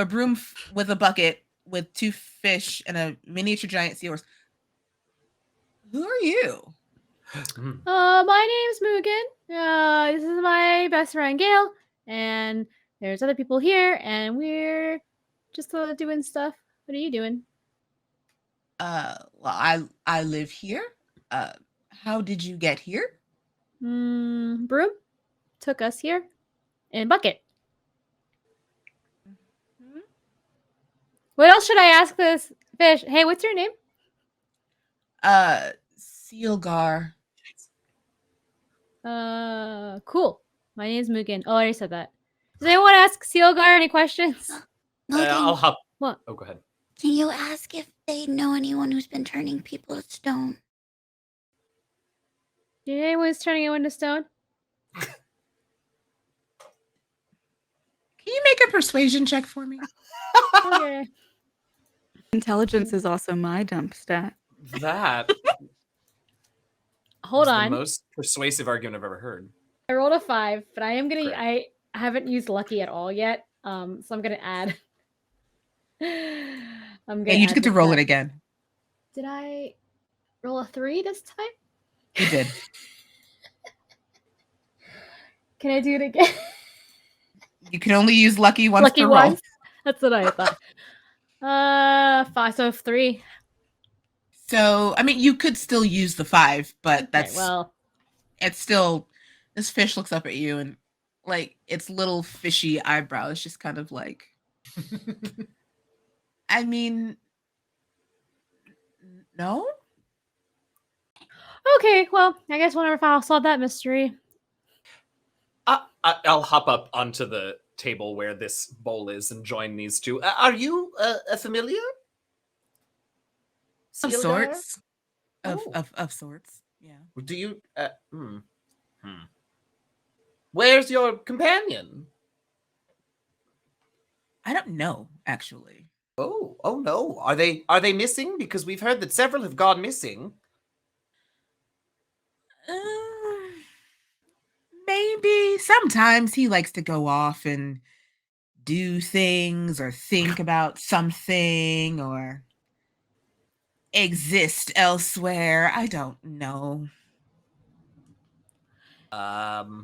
broom with a bucket with two fish and a miniature giant seahorse. Who are you? My name's Mugen. This is my best friend Gail, and there's other people here, and we're just doing stuff. What are you doing? Well, I live here. How did you get here? Broom took us here in a bucket. Mhm. What else should I ask this fish? Hey, what's your name? Silgar. Cool. My name's Mugen. Oh, I already said that. Does anyone ask Silgar any questions? Logan, I'll hop. What? Oh, go ahead. can you ask if they know anyone who's been turning people to stone? Did anyone's turning anyone to stone? Can you make a persuasion check for me? Okay. Intelligence is also my dump stat. That Hold is on. the most persuasive argument I've ever heard. I rolled a 5, but I am gonna. Great. I haven't used lucky at all yet. So I'm gonna add. Yeah, you just get to roll it again. Did I roll a 3 this time? You did. Can I do it again? You can only use lucky once Lucky per roll. once? That's what I thought. 5, so 3. So, I mean, you could still use the 5, but Okay, well, it's still, this fish looks up at you and like its little fishy eyebrows just kind of like, I mean, no? okay, well, I guess whenever I'll solve that mystery. I'll hop up onto the table where this bowl is and join these two. Are you a familiar? Of Silgar? sorts. Oh. Of sorts. Yeah. Do you? Where's your companion? I don't know, actually. Oh no. Are they missing? Because we've heard that several have gone missing. Maybe sometimes he likes to go off and do things or think about something or exist elsewhere. I don't know. That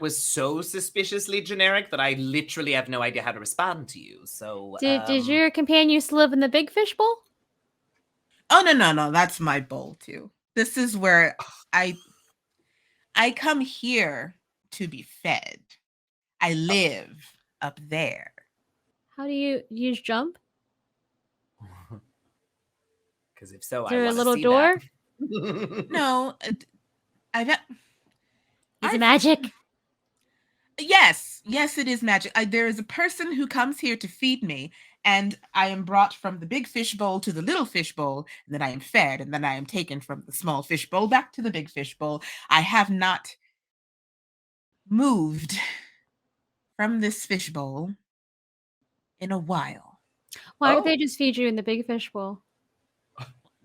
was so suspiciously generic that I literally have no idea how to respond to you. So Did your companion used to live in the big fish bowl? Oh no, that's my bowl too. This is where I come here to be fed. I live up there. How do you use jump? Because if so, Is there I a want little to see door? that. No, Is it magic? Yes, it is magic. There is a person who comes here to feed me, and I am brought from the big fish bowl to the little fish bowl, and then I am fed, and then I am taken from the small fish bowl back to the big fish bowl. I have not moved from this fish bowl in a while. Why don't they just feed you in the big fish bowl?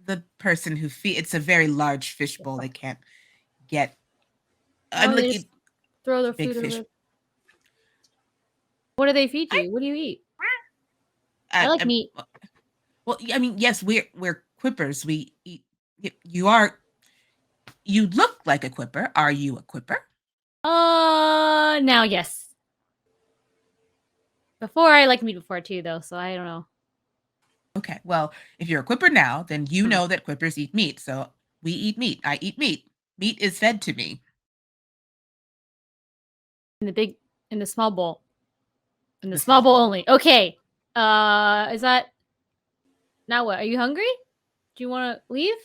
The person who it's a very large fish bowl. They can't get. Oh, they just throw their big food fish. over. What do they feed you? What do you eat? I like meat. Well, I mean, yes, we're quippers. We eat. You look like a quipper. Are you a quipper? Now yes. Before I liked meat before too, though, so I don't know. Okay, well, if you're a quipper now, then you know that quippers eat meat. So we eat meat. I eat meat. Meat is fed to me. In the small bowl. In the small bowl only. Okay. Is that now what? Are you hungry? Do you want to leave?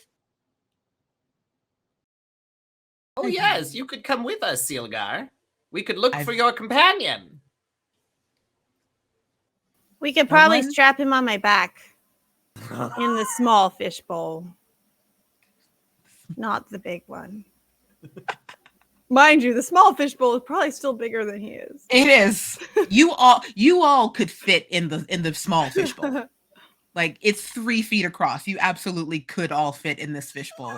Oh yes, you could come with us, Silgar. We could look for your companion. We could probably strap him on my back in the small fish bowl, not the big one. Mind you, the small fish bowl is probably still bigger than he is. It is. You all could fit in the small fish bowl. Like it's 3 feet across. You absolutely could all fit in this fish bowl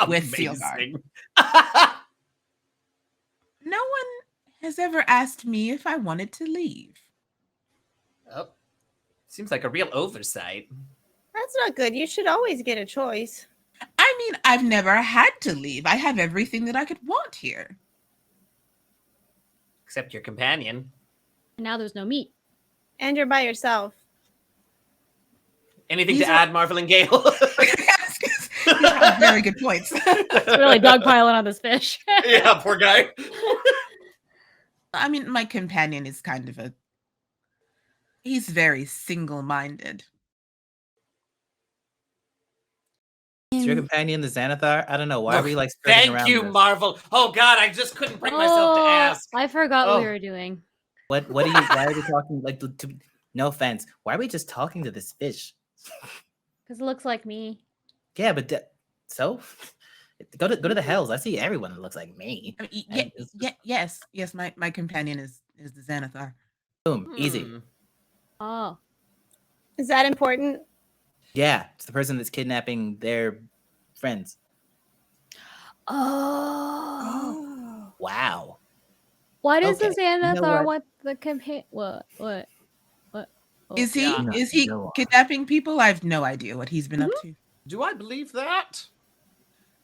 with Silgar. No one has ever asked me if I wanted to leave. Oh, seems like a real oversight. That's not good. You should always get a choice. I mean, I've never had to leave. I have everything that I could want here. Except your companion. And now there's no meat. And you're by yourself. Anything to add, Marvel and Gale? These are very good points. It's really dogpiling on this fish. Yeah, poor guy. I mean, my companion is kind of he's very single-minded. Is your companion the Xanathar? I don't know. Why are we like skirting around Thank you, this? Marvel. Oh God, I just couldn't bring myself to ask. I forgot what we were doing. Why are we talking like no offense. Why are we just talking to this fish? Because it looks like me. Yeah, but so go to the hells. I see everyone that looks like me. I mean, yes. My companion is the Xanathar. Boom, easy. Oh, is that important? Yeah, it's the person that's kidnapping their friends. Oh. Wow. Why does Okay, the Xanathar want the campaign. What? Oh, Is he yeah. is he Go on. kidnapping people? I have no idea what he's been up to. Do I believe that?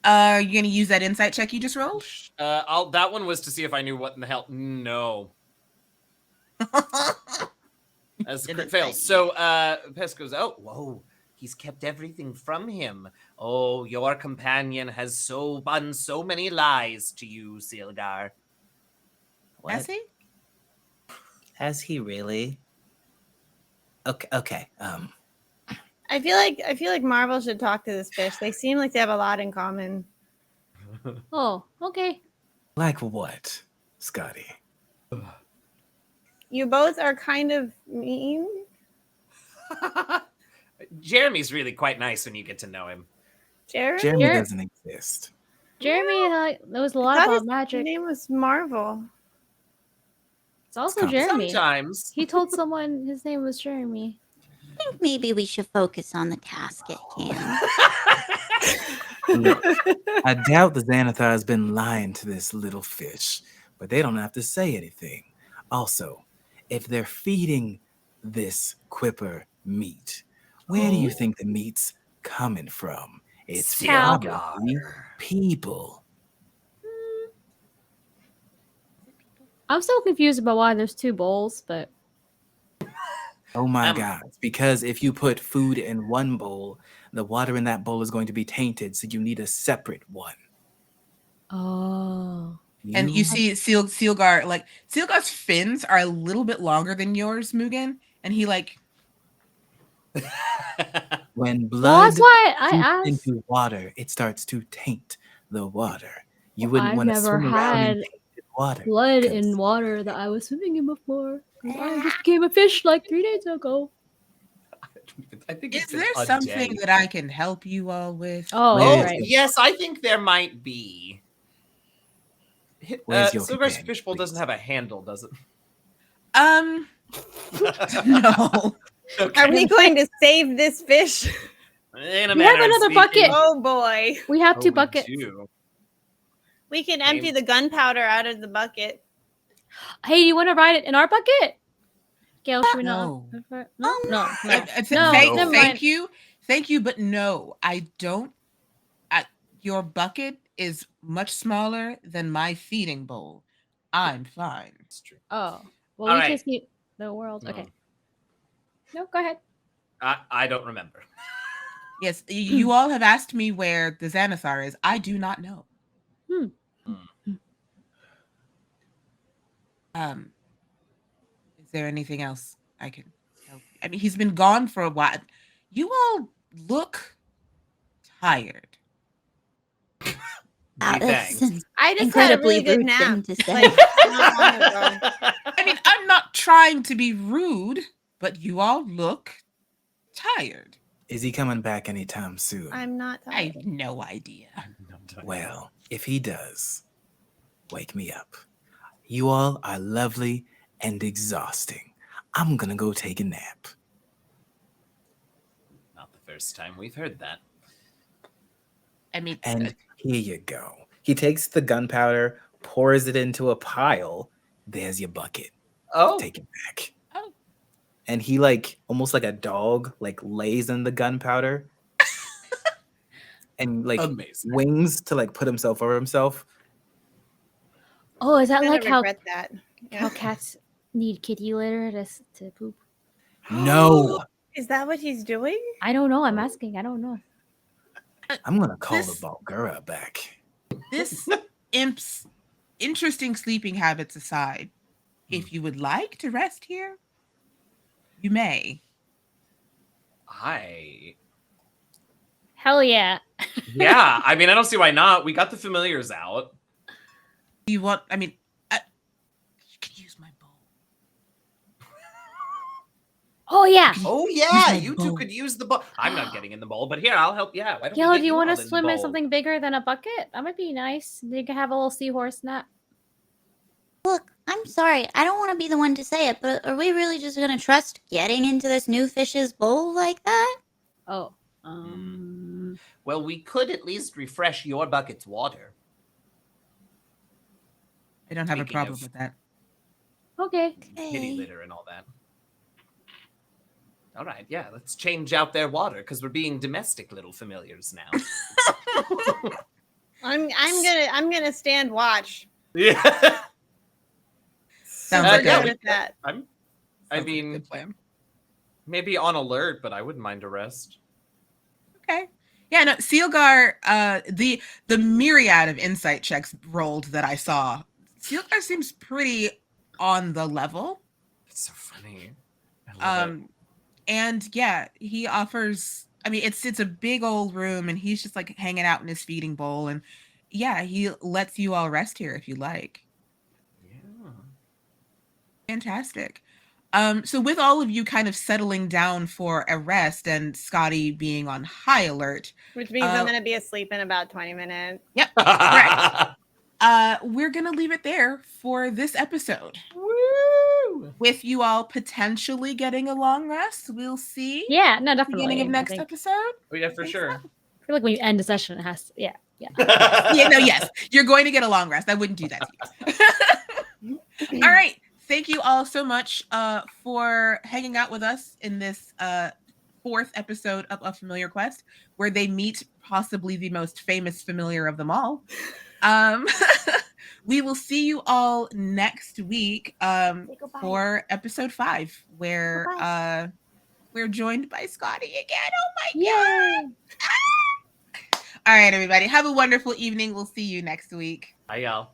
Are you gonna use that insight check you just rolled? That one was to see if I knew what in the hell. No. As a crit fail. So Pest goes, oh, whoa. He's kept everything from him. Oh, your companion has spun so many lies to you, Silgar. Has he? Has he really? Okay. I feel like Marvel should talk to this fish. They seem like they have a lot in common. Oh, okay. Like what, Scotty? You both are kind of mean. Jeremy's really quite nice when you get to know him. Jeremy? Jeremy doesn't exist. Jeremy knows a lot thought about his magic. name was Marvel. It's also Jeremy. Sometimes. He told someone his name was Jeremy. I think maybe we should focus on the casket can. Look, I doubt the Xanathar has been lying to this little fish, but they don't have to say anything. Also, if they're feeding this quipper meat, where do you think the meat's coming from? It's probably people. I'm still confused about why there's two bowls, but Oh my God. It's because if you put food in one bowl, the water in that bowl is going to be tainted, so you need a separate one. oh, And you see Silgar, like Silgar's fins are a little bit longer than yours, Mugen, and he like When well, blood that's why I seeps asked. into water, it starts to taint the water. You Well, wouldn't I've want to never swim around in had tainted water. Blood 'cause- in water that I was swimming in before. 'Cause I just became a fish like 3 days ago. I think is it's been there a something day. that I can help you all with? Oh, Where's right. your- Yes, I think there might be. Where's your Silgar's companion, fishbowl doesn't please? have a handle, does it? No. Are we going to save this fish? In a We have manner of another speaking. bucket. Oh boy. We have two we buckets. do. We can empty the gunpowder out of the bucket. Hey, you want to ride it in our bucket? Gail, should we No. not? No, no. Thank you, but no, I don't. Your bucket is much smaller than my feeding bowl. I'm fine. It's true. Oh, well, All we right. just need the world. Okay. No, go ahead. I don't remember. Yes, you all have asked me where the Xanathar is. I do not know. Is there anything else I can help you? I mean, he's been gone for a while. You all look tired. Wow, Gee, that's thanks. an I just had a incredibly really good rude nap. thing to say. Like, not long ago. I mean, I'm not trying to be rude, but you all look tired. Is he coming back anytime soon? I'm not I tired. have no idea. Well, if he does, wake me up. You all are lovely and exhausting. I'm gonna go take a nap. Not the first time we've heard that. I mean, And here you go. He takes the gunpowder, pours it into a pile. There's your bucket. Oh, Take it back. Oh. And he like almost like a dog, like lays in the gunpowder. And like Amazing. wings to like put himself over himself. Oh, is that I'm gonna like how regret that. how cats need kitty litter to poop? No, Is that what he's doing? I don't know. I'm asking. I don't know. I'm gonna call This- the Bulgura back. this imp's interesting sleeping habits aside, if you would like to rest here, you may. Hell yeah. yeah. I mean, I don't see why not. We got the familiars out. Do you want? I mean, you could use my bowl. Oh yeah. Oh yeah, my you two bowl. could use the bowl. I'm not getting in the bowl, but here I'll help. Yeah, why don't Gail, we do get you want all to the swim in bowl? something bigger than a bucket? That might be nice. You can have a little seahorse nap. Look, I'm sorry. I don't want to be the one to say it, but are we really just going to trust getting into this new fish's bowl like that? Oh. Well, we could at least refresh your bucket's water. I don't have a Speaking problem of- with that. Okay. Kitty litter and all that. All right, yeah, let's change out their water because we're being domestic little familiars now. I'm gonna stand watch. Yeah. Sounds Super like good a, at that. I sounds like a mean, good plan. maybe on alert, but I wouldn't mind a rest. Okay. Yeah, no, Silgar, the myriad of insight checks rolled that I saw, Silgar seems pretty on the level. It's so funny. I love it. And yeah, he offers, I mean, it's a big old room and he's just like hanging out in his feeding bowl, and yeah, he lets you all rest here if you like. Yeah. Fantastic. So with all of you kind of settling down for a rest and Scotty being on high alert, Which means I'm gonna be asleep in about 20 minutes. yep, correct. We're gonna leave it there for this episode. Woo! With you all potentially getting a long rest, we'll see. Yeah, no, definitely. Beginning of I next think- episode. Oh, yeah, for sure. I feel like when you end a session, it has to, yeah. Yeah, no, yes, you're going to get a long rest. I wouldn't do that to you. All right. Thank you all so much for hanging out with us in this fourth episode of A Familiar Quest, where they meet possibly the most famous familiar of them all. We will see you all next week for episode 5, where we're joined by Scotty again. Oh my god! All right, everybody. Have a wonderful evening. We'll see you next week. Bye, y'all.